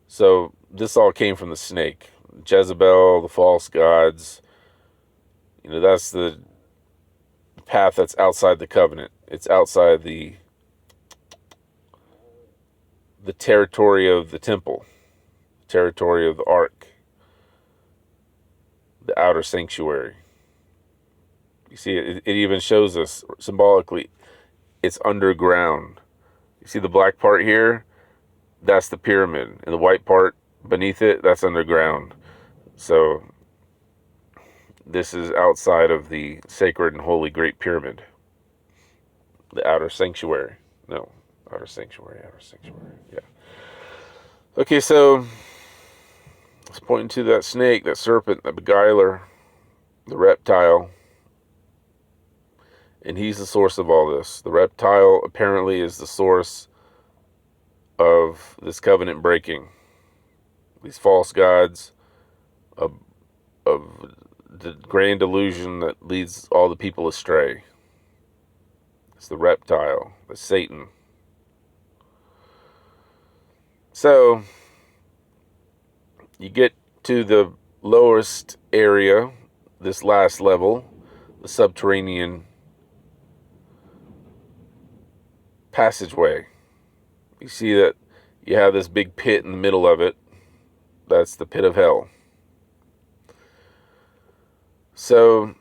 So this all came from the snake. Jezebel, the false gods, that's the path that's outside the covenant. It's outside the territory of the temple, territory of the ark, the outer sanctuary. You see, it even shows us symbolically, it's underground. You see the black part here? That's the pyramid. And the white part beneath it, that's underground. So this is outside of the sacred and holy Great Pyramid. The outer sanctuary. No, outer sanctuary. Yeah. Okay, so it's pointing to that snake, that serpent, that beguiler, the reptile. And he's the source of all this. The reptile apparently is the source of this covenant breaking. These false gods of the grand delusion that leads all the people astray. It's the reptile, the Satan. So you get to the lowest area, this last level, the subterranean passageway. You see that you have this big pit in the middle of it. That's the pit of hell. So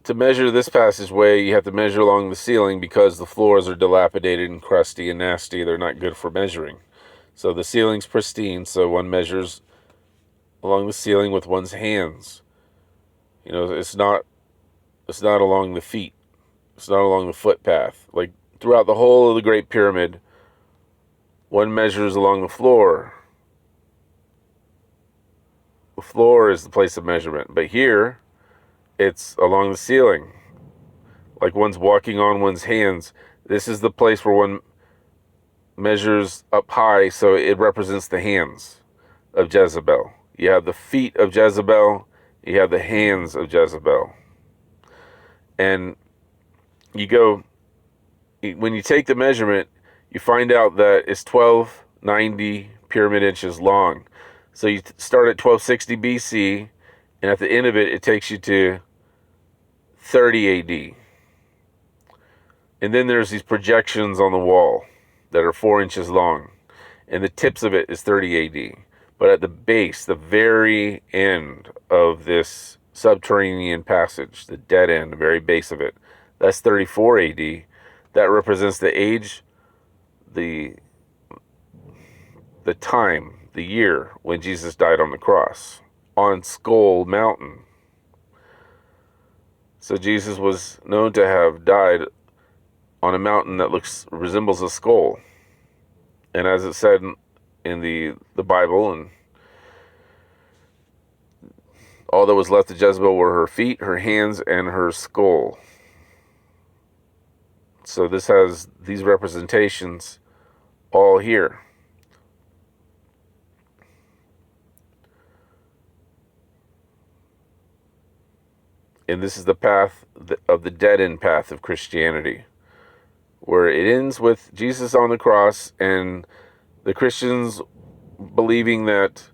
to measure this passageway, you have to measure along the ceiling because the floors are dilapidated and crusty and nasty. They're not good for measuring. So the ceiling's pristine, so one measures along the ceiling with one's hands. It's not along the feet. It's not along the footpath. Like throughout the whole of the Great Pyramid, one measures along the floor. The floor is the place of measurement. But here, it's along the ceiling. Like one's walking on one's hands. This is the place where one measures up high, so it represents the hands of Jezebel. You have the feet of Jezebel. You have the hands of Jezebel. And when you take the measurement, you find out that it's 1290 pyramid inches long. So you start at 1260 BC, and at the end of it, it takes you to 30 AD. And then there's these projections on the wall that are 4 inches long, and the tips of it is 30 AD. But at the base, the very end of this subterranean passage, the dead end, the very base of it, that's 34 AD. That represents the age, the time, the year when Jesus died on the cross on Skull Mountain. So Jesus was known to have died on a mountain that resembles a skull. And as it said in the Bible, and all that was left of Jezebel were her feet, her hands, and her skull. So this has these representations all here. And this is the path of the dead-end path of Christianity, where it ends with Jesus on the cross and the Christians believing that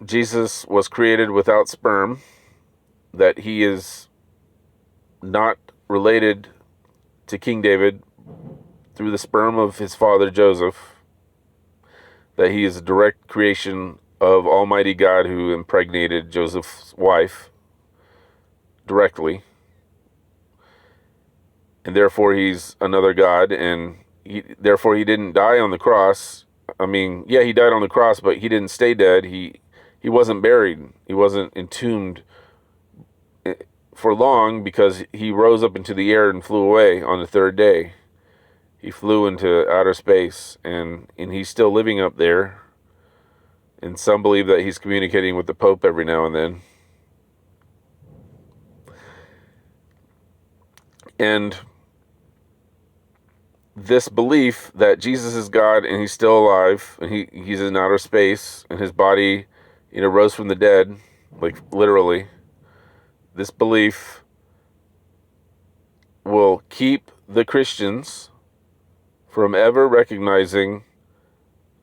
Jesus was created without sperm, that he is not related to King David through the sperm of his father Joseph, that he is a direct creation of Almighty God who impregnated Joseph's wife directly, and therefore he's another God, and therefore he didn't die on the cross. I mean, yeah, he died on the cross, but he didn't stay dead. He wasn't buried. He wasn't entombed for long, because he rose up into the air and flew away on the third day. He flew into outer space, and he's still living up there. And some believe that he's communicating with the Pope every now and then. And this belief that Jesus is God and he's still alive, and he's in outer space, and his body, rose from the dead, like literally, this belief will keep the Christians from ever recognizing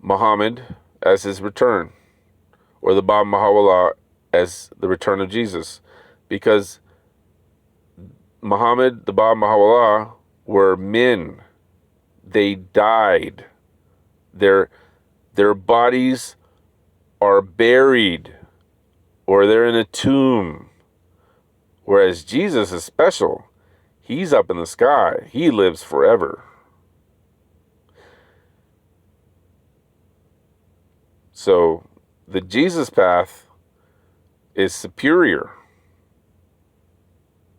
Muhammad as his return, or the Bab Baha'u'llah as the return of Jesus, because Muhammad, the Bab Baha'u'llah, were men. They died. Their bodies are buried, or they're in a tomb. Whereas Jesus is special. He's up in the sky. He lives forever. So the Jesus path is superior,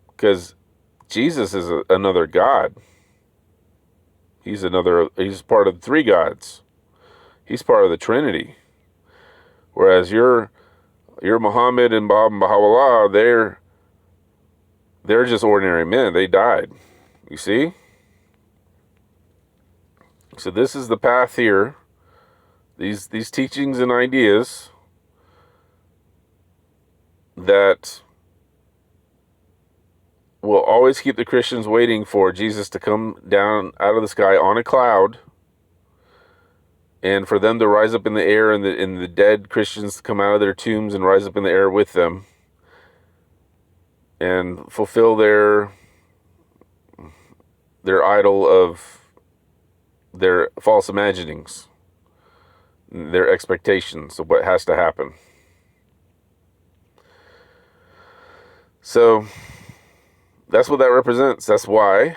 because Jesus is another God. He's part of the three gods. He's part of the Trinity. Whereas your Muhammad and Bab and Baha'u'llah, they're just ordinary men. They died. You see? So this is the path here. These teachings and ideas that will always keep the Christians waiting for Jesus to come down out of the sky on a cloud, and for them to rise up in the air, and the dead Christians to come out of their tombs and rise up in the air with them and fulfill their idol of their false imaginings, their expectations of what has to happen. So that's what that represents. That's why,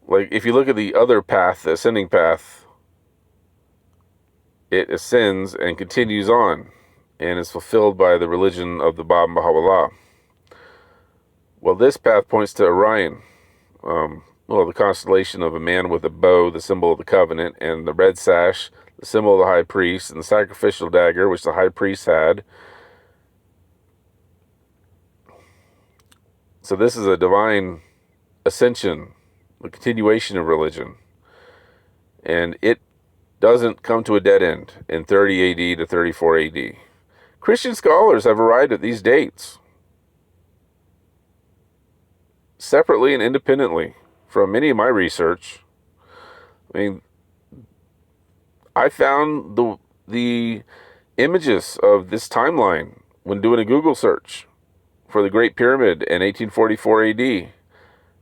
like, if you look at the other path, the ascending path, it ascends and continues on and is fulfilled by the religion of the Bab and Baha'u'llah. Well, this path points to Orion, the constellation of a man with a bow, the symbol of the covenant, and the red sash, the symbol of the high priest, and the sacrificial dagger, which the high priest had. So this is a divine ascension, the continuation of religion. And it doesn't come to a dead end in 30 AD to 34 AD. Christian scholars have arrived at these dates separately and independently from any of my research. I mean, I found the images of this timeline when doing a Google search for the Great Pyramid in 1844 AD.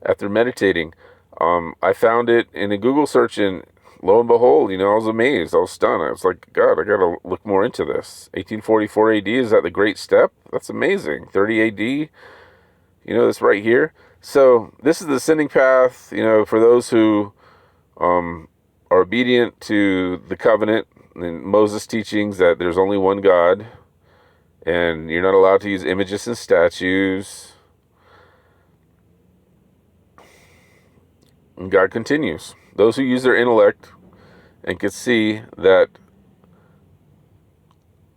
After meditating, I found it in a Google search, and lo and behold, I was amazed. I was stunned. I was like, God, I got to look more into this. 1844 AD, is that the Great Step? That's amazing. 30 AD, that's right here. So this is the ascending path, for those who are obedient to the covenant and Moses' teachings that there's only one God, and you're not allowed to use images and statues. And God continues. Those who use their intellect and could see that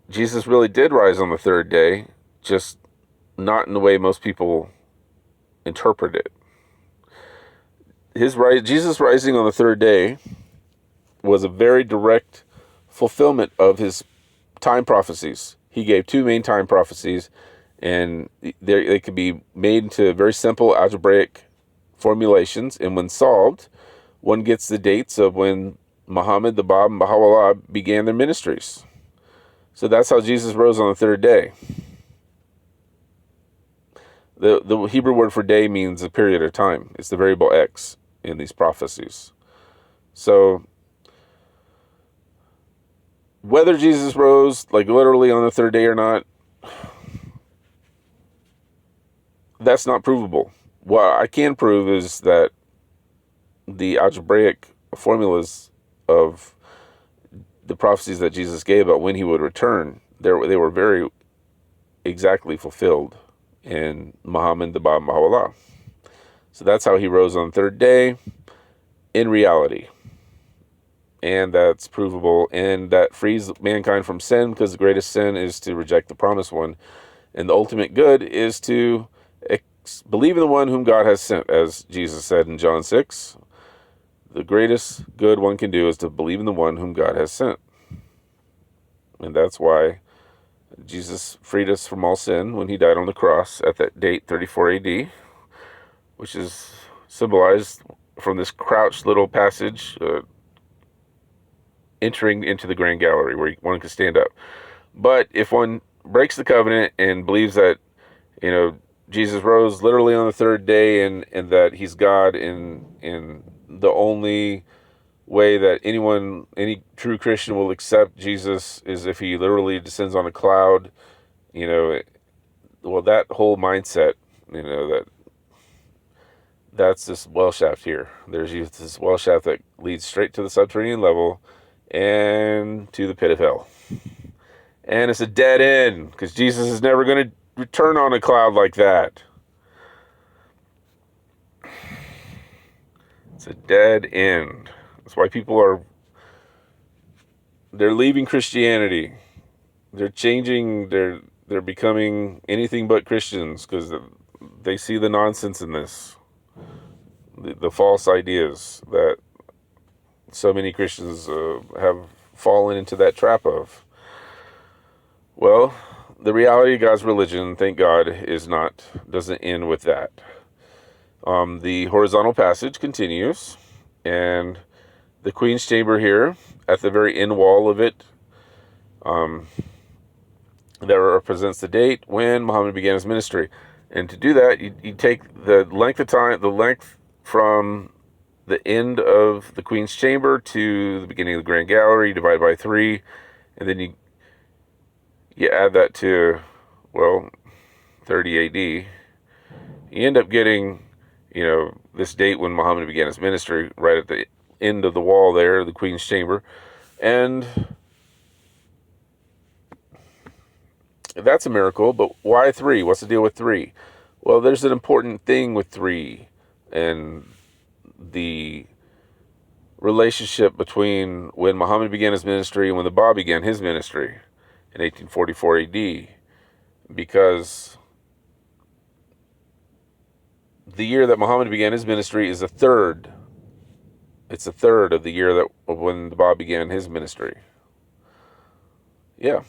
Jesus really did rise on the third day, just not in the way most people interpret it. Jesus rising on the third day was a very direct fulfillment of his time prophecies. He gave two main time prophecies, and they could be made into very simple algebraic formulations, and when solved, one gets the dates of when Muhammad, the Bab, and Baha'u'llah began their ministries. So that's how Jesus rose on the third day. The Hebrew word for day means a period of time. It's the variable X in these prophecies. So Whether Jesus rose, like literally on the third day or not, that's not provable. What I can prove is that the algebraic formulas of the prophecies that Jesus gave about when he would return, they were very exactly fulfilled in Muhammad the Bab Baha'u'llah. So that's how he rose on the third day in reality. And that's provable, and that frees mankind from sin, because the greatest sin is to reject the promised one, and the ultimate good is to believe in the one whom God has sent, as Jesus said in John 6. The greatest good one can do is to believe in the one whom God has sent. And that's why Jesus freed us from all sin when he died on the cross at that date, 34 AD, which is symbolized from this crouched little passage entering into the Grand Gallery where one can stand up. But if one breaks the covenant and believes that, Jesus rose literally on the third day, and that he's God, in the only way that any true Christian will accept Jesus is if he literally descends on a cloud, well, that whole mindset, that's this well shaft here. There's this well shaft that leads straight to the subterranean level and to the pit of hell. And it's a dead end, because Jesus is never going to return on a cloud like that. It's a dead end. That's why they're leaving Christianity. They're changing, they're becoming anything but Christians, because they see the nonsense in this. The false ideas that so many Christians have fallen into that trap of. Well, the reality of God's religion, thank God, doesn't end with that. The horizontal passage continues, and the Queen's Chamber here, at the very end wall of it, that represents the date when Muhammad began his ministry. And to do that, you take the length from the end of the Queen's Chamber to the beginning of the Grand Gallery, divide by 3, and then you add that to, 30 AD. You end up getting, this date when Muhammad began his ministry, right at the end of the wall there, the Queen's Chamber. And that's a miracle, but why 3? What's the deal with 3? Well, there's an important thing with 3, and the relationship between when Muhammad began his ministry and when the Bab began his ministry in 1844 AD, because the year that Muhammad began his ministry is a third. It's a third of the year of when the Bab began his ministry. Yeah.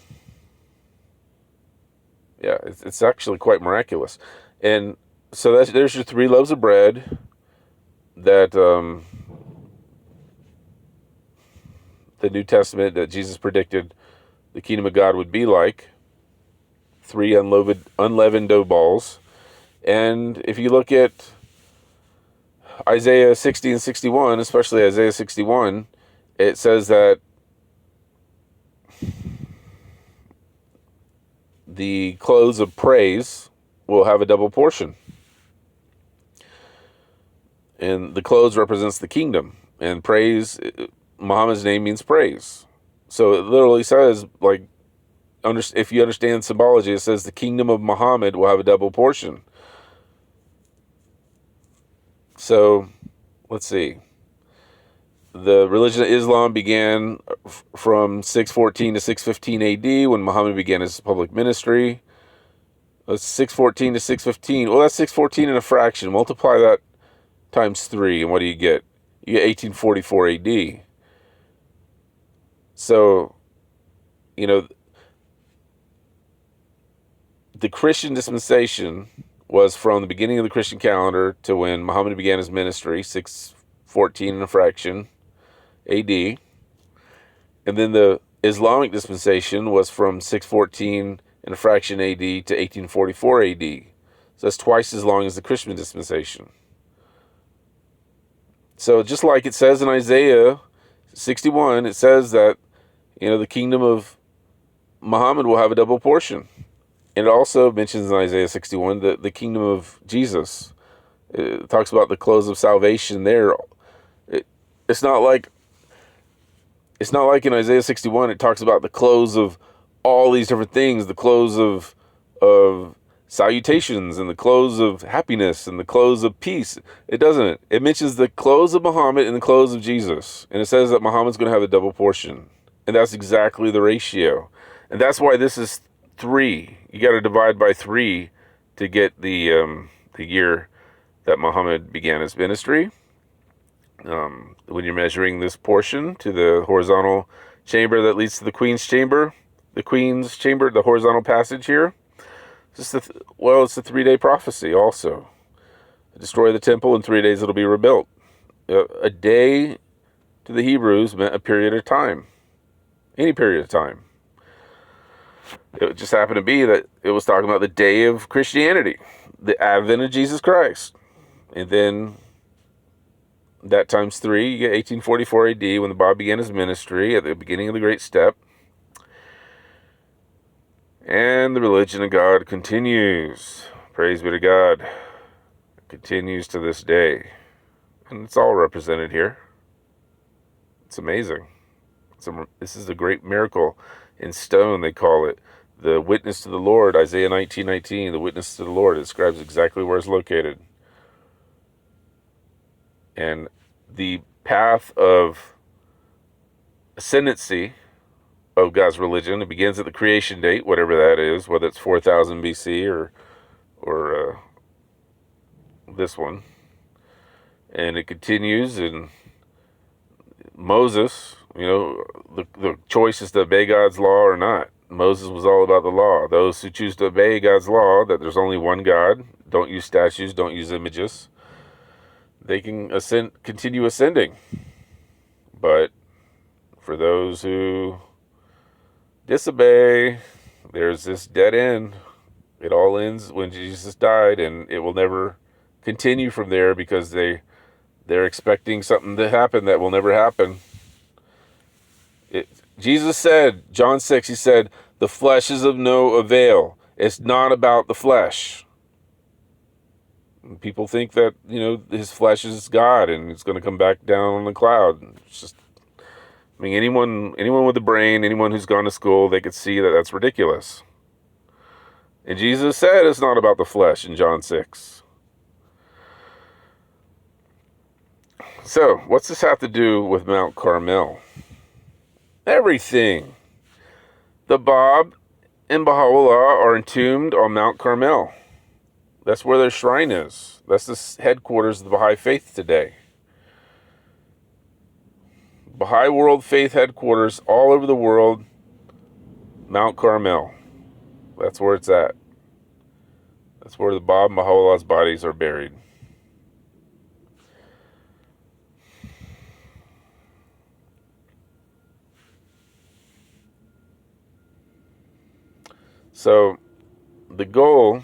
Yeah, it's actually quite miraculous. And so there's your 3 loaves of bread that the New Testament, that Jesus predicted the kingdom of God would be like. 3 unleavened dough balls. And if you look at Isaiah 60 and 61, especially Isaiah 61, it says that the clothes of praise will have a double portion. And the clothes represents the kingdom. And praise, Muhammad's name means praise. So it literally says, if you understand symbology, it says the kingdom of Muhammad will have a double portion. So, let's see. The religion of Islam began from 614 to 615 AD, when Muhammad began his public ministry. 614 to 615. Well, that's 614 and a fraction. Multiply that times 3, and what do you get? You get 1844 AD. So, the Christian dispensation was from the beginning of the Christian calendar to when Muhammad began his ministry, 614 and a fraction AD. And then the Islamic dispensation was from 614 and a fraction AD to 1844 AD. So that's twice as long as the Christian dispensation. So just like it says in Isaiah 61, it says that, The kingdom of Muhammad will have a double portion. And it also mentions in Isaiah 61 the kingdom of Jesus. It talks about the close of salvation there. It, it's not like in Isaiah 61 it talks about the close of all these different things, the close of salutations and the close of happiness and the close of peace. It doesn't. It mentions the close of Muhammad and the close of Jesus. And it says that Muhammad's going to have the double portion. And that's exactly the ratio. And that's why this is 3. You got to divide by 3 to get the year that Muhammad began his ministry. When you're measuring this portion to the horizontal chamber that leads to the Queen's chamber, the horizontal passage here, it's a 3-day prophecy also. Destroy the temple, in 3 days it'll be rebuilt. A day to the Hebrews meant a period of time. Any period of time. It just happened to be that it was talking about the day of Christianity, the advent of Jesus Christ. And then that times 3, you get 1844 AD when the Bab began his ministry at the beginning of the Great Step. And the religion of God continues. Praise be to God. It continues to this day. And it's all represented here. It's amazing. This is a great miracle in stone, they call it. The witness to the Lord, Isaiah 19:19, the witness to the Lord. It describes exactly where it's located. And the path of ascendancy of God's religion, it begins at the creation date, whatever that is, whether it's 4000 BC or this one. And it continues in Moses. The choice is to obey God's law or not. Moses was all about the law. Those who choose to obey God's law, that there's only one God, don't use statues, don't use images, they can continue ascending. But for those who disobey, there's this dead end. It all ends when Jesus died, and it will never continue from there because they're expecting something to happen that will never happen. Jesus said, John 6, he said, the flesh is of no avail. It's not about the flesh. And people think that, his flesh is God and it's going to come back down on the cloud. It's just, anyone with a brain, anyone who's gone to school, they could see that that's ridiculous. And Jesus said it's not about the flesh in John 6. So, what's this have to do with Mount Carmel? Everything. The Bab and Baha'u'llah are entombed on Mount Carmel. That's where their shrine is. That's the headquarters of the Bahai faith today. Bahai World Faith headquarters all over the world, Mount Carmel. That's where it's at. That's where the Bab and Baha'u'llah's bodies are buried. So, the goal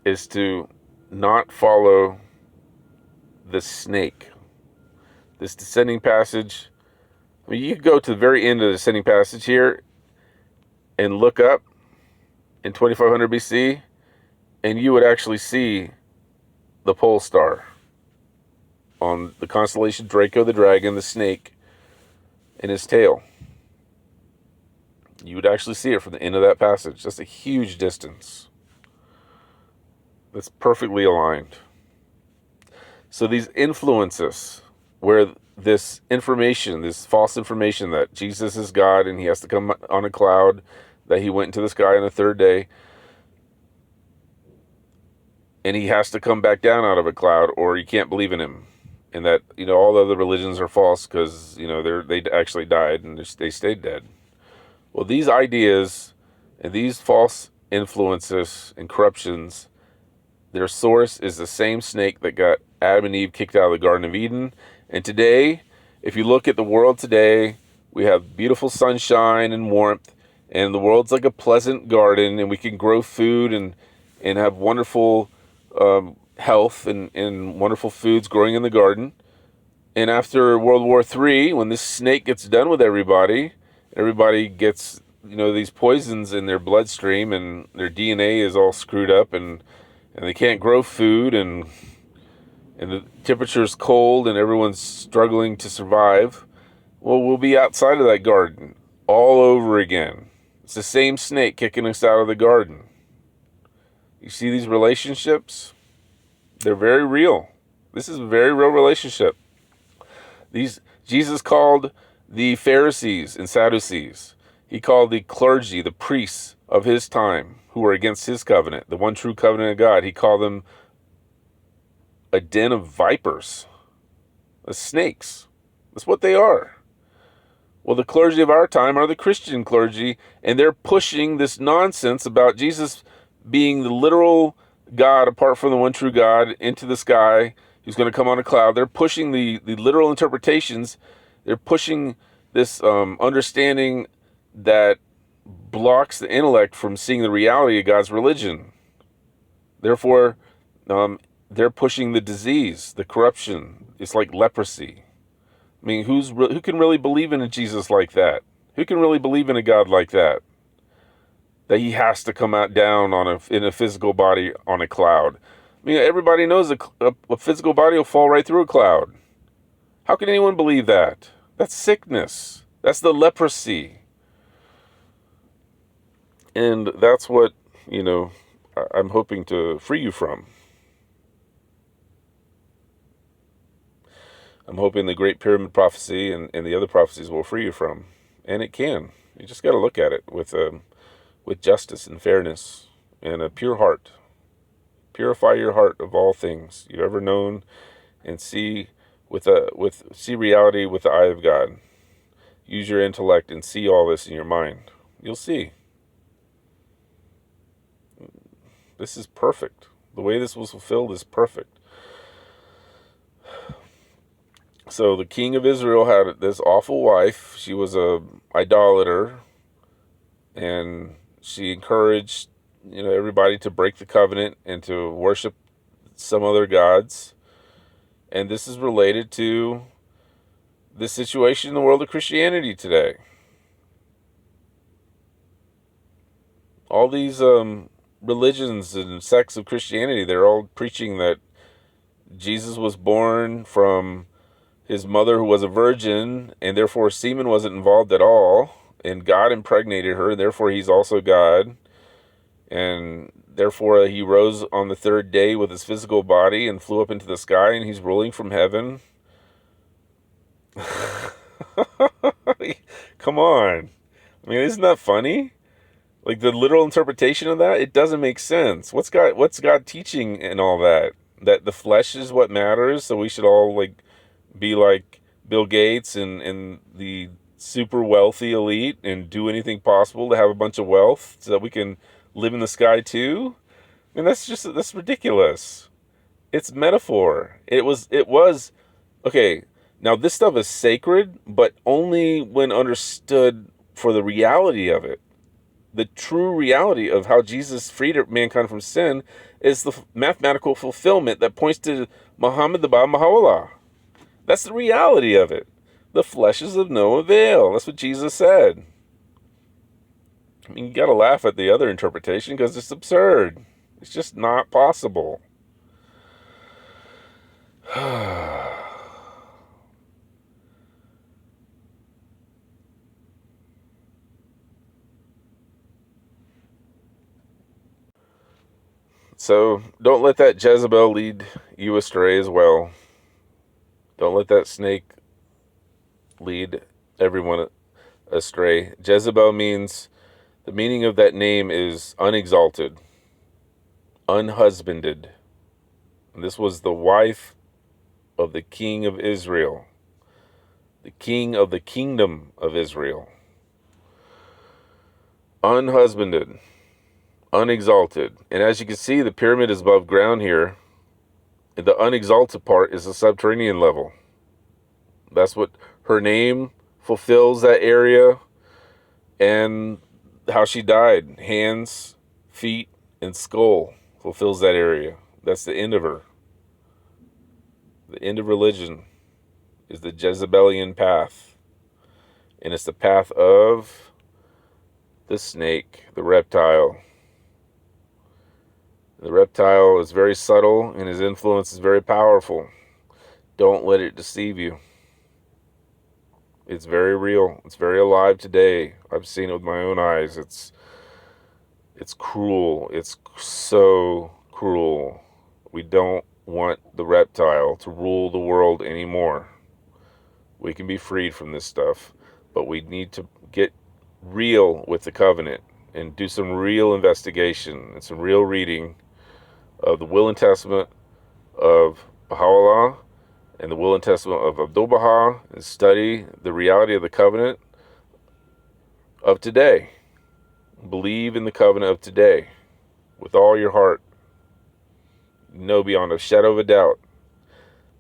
is to not follow the snake. This descending passage, you could go to the very end of the descending passage here and look up in 2500 BC, and you would actually see the pole star on the constellation Draco, the dragon, the snake, and his tail. You would actually see it from the end of that passage. That's a huge distance. That's perfectly aligned. So these influences, where this information, this false information that Jesus is God and he has to come on a cloud, that he went into the sky on the 3rd day, and he has to come back down out of a cloud, or you can't believe in him. And that, all the other religions are false because, they actually died and they stayed dead. Well, these ideas and these false influences and corruptions, their source is the same snake that got Adam and Eve kicked out of the Garden of Eden. And today, if you look at the world today, we have beautiful sunshine and warmth, and the world's like a pleasant garden, and we can grow food and have wonderful health and wonderful foods growing in the garden. And after World War III, when this snake gets done with everybody, Everybody gets, these poisons in their bloodstream, and their DNA is all screwed up, and they can't grow food, and the temperature's cold, and everyone's struggling to survive. Well, we'll be outside of that garden all over again. It's the same snake kicking us out of the garden. You see these relationships? They're very real. This is a very real relationship. Jesus called the Pharisees and Sadducees. He called the clergy, the priests of his time, who were against his covenant, the one true covenant of God. He called them a den of vipers, snakes. That's what they are. Well, the clergy of our time are the Christian clergy, and they're pushing this nonsense about Jesus being the literal God apart from the one true God into the sky. He's going to come on a cloud. They're pushing the literal interpretations. They're pushing this understanding that blocks the intellect from seeing the reality of God's religion. Therefore, they're pushing the disease, the corruption. It's like leprosy. I mean, who can really believe in a Jesus like that? Who can really believe in a God like that? That he has to come out down in a physical body on a cloud. I mean, everybody knows a physical body will fall right through a cloud. How can anyone believe that? That's sickness. That's the leprosy. And that's what, I'm hoping to free you from. I'm hoping the Great Pyramid Prophecy and the other prophecies will free you from. And it can. You just got to look at it with justice and fairness and a pure heart. Purify your heart of all things you've ever known, and see see reality with the eye of God. Use your intellect and see all this in your mind. You'll see. This is perfect. The way this was fulfilled is perfect. So the king of Israel had this awful wife. She was a idolater, and she encouraged everybody to break the covenant and to worship some other gods. And this is related to the situation in the world of Christianity today. All these religions and sects of Christianity, they're all preaching that Jesus was born from his mother who was a virgin, and therefore semen wasn't involved at all, and God impregnated her, and therefore he's also God, and therefore he rose on the third day with his physical body and flew up into the sky, and he's ruling from heaven. Come on. I mean, isn't that funny? Like, the literal interpretation of that, it doesn't make sense. What's God teaching in all that? That the flesh is what matters, so we should all be like Bill Gates and the super wealthy elite and do anything possible to have a bunch of wealth so that we can live in the sky too? I mean, that's ridiculous. It's metaphor. It was okay. Now, this stuff is sacred, but only when understood for the reality of it. The true reality of how Jesus freed mankind from sin is the mathematical fulfillment that points to Muhammad the Baha'u'llah. That's the reality of it. The flesh is of no avail. That's what Jesus said. I mean, you got to laugh at the other interpretation because it's absurd. It's just not possible. So don't let that Jezebel lead you astray as well. Don't let that snake lead everyone astray. Jezebel means, the meaning of that name is unexalted, unhusbanded. And this was the wife of the king of Israel, the king of the kingdom of Israel. Unhusbanded, unexalted. And as you can see, the pyramid is above ground here. And the unexalted part is the subterranean level. That's what her name fulfills, that area, and how she died. Hands, feet, and skull fulfills that area. That's the end of her. The end of religion is the Jezebelian path. And it's the path of the snake, the reptile. The reptile is very subtle and his influence is very powerful. Don't let it deceive you. It's very real. It's very alive today. I've seen it with my own eyes. It's cruel. It's so cruel. We don't want the reptile to rule the world anymore. We can be freed from this stuff, but we need to get real with the covenant and do some real investigation and some real reading of the Will and Testament of Baha'u'llah and the Will and Testament of Abdu'l-Baha, and study the reality of the covenant of today. Believe in the covenant of today with all your heart. Know beyond a shadow of a doubt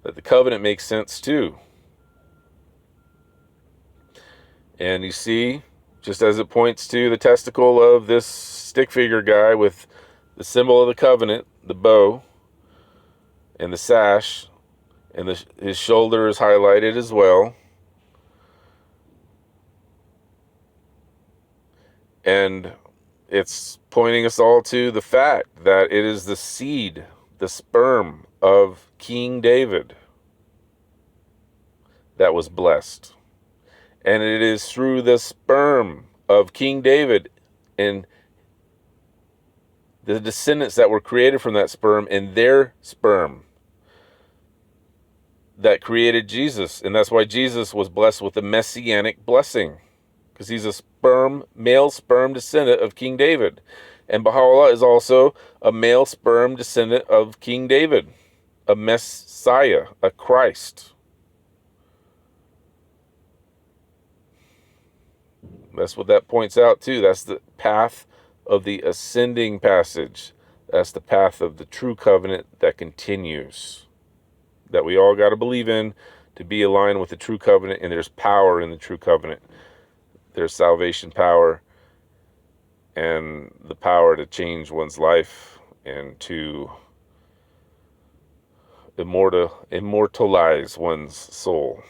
that the covenant makes sense too. And you see, just as it points to the testicle of this stick figure guy with the symbol of the covenant, the bow, and the sash, and his shoulder is highlighted as well. And it's pointing us all to the fact that it is the seed, the sperm of King David that was blessed. And it is through the sperm of King David and the descendants that were created from that sperm and their sperm that created Jesus. And that's why Jesus was blessed with the messianic blessing, because he's a male sperm descendant of King David. And Baha'u'llah is also a male sperm descendant of King David, a Messiah, a Christ. That's what that points out too. That's the path of the ascending passage. That's the path of the true covenant that continues, that we all got to believe in to be aligned with the true covenant. And there's power in the true covenant. There's salvation power and the power to change one's life and to immortalize one's soul.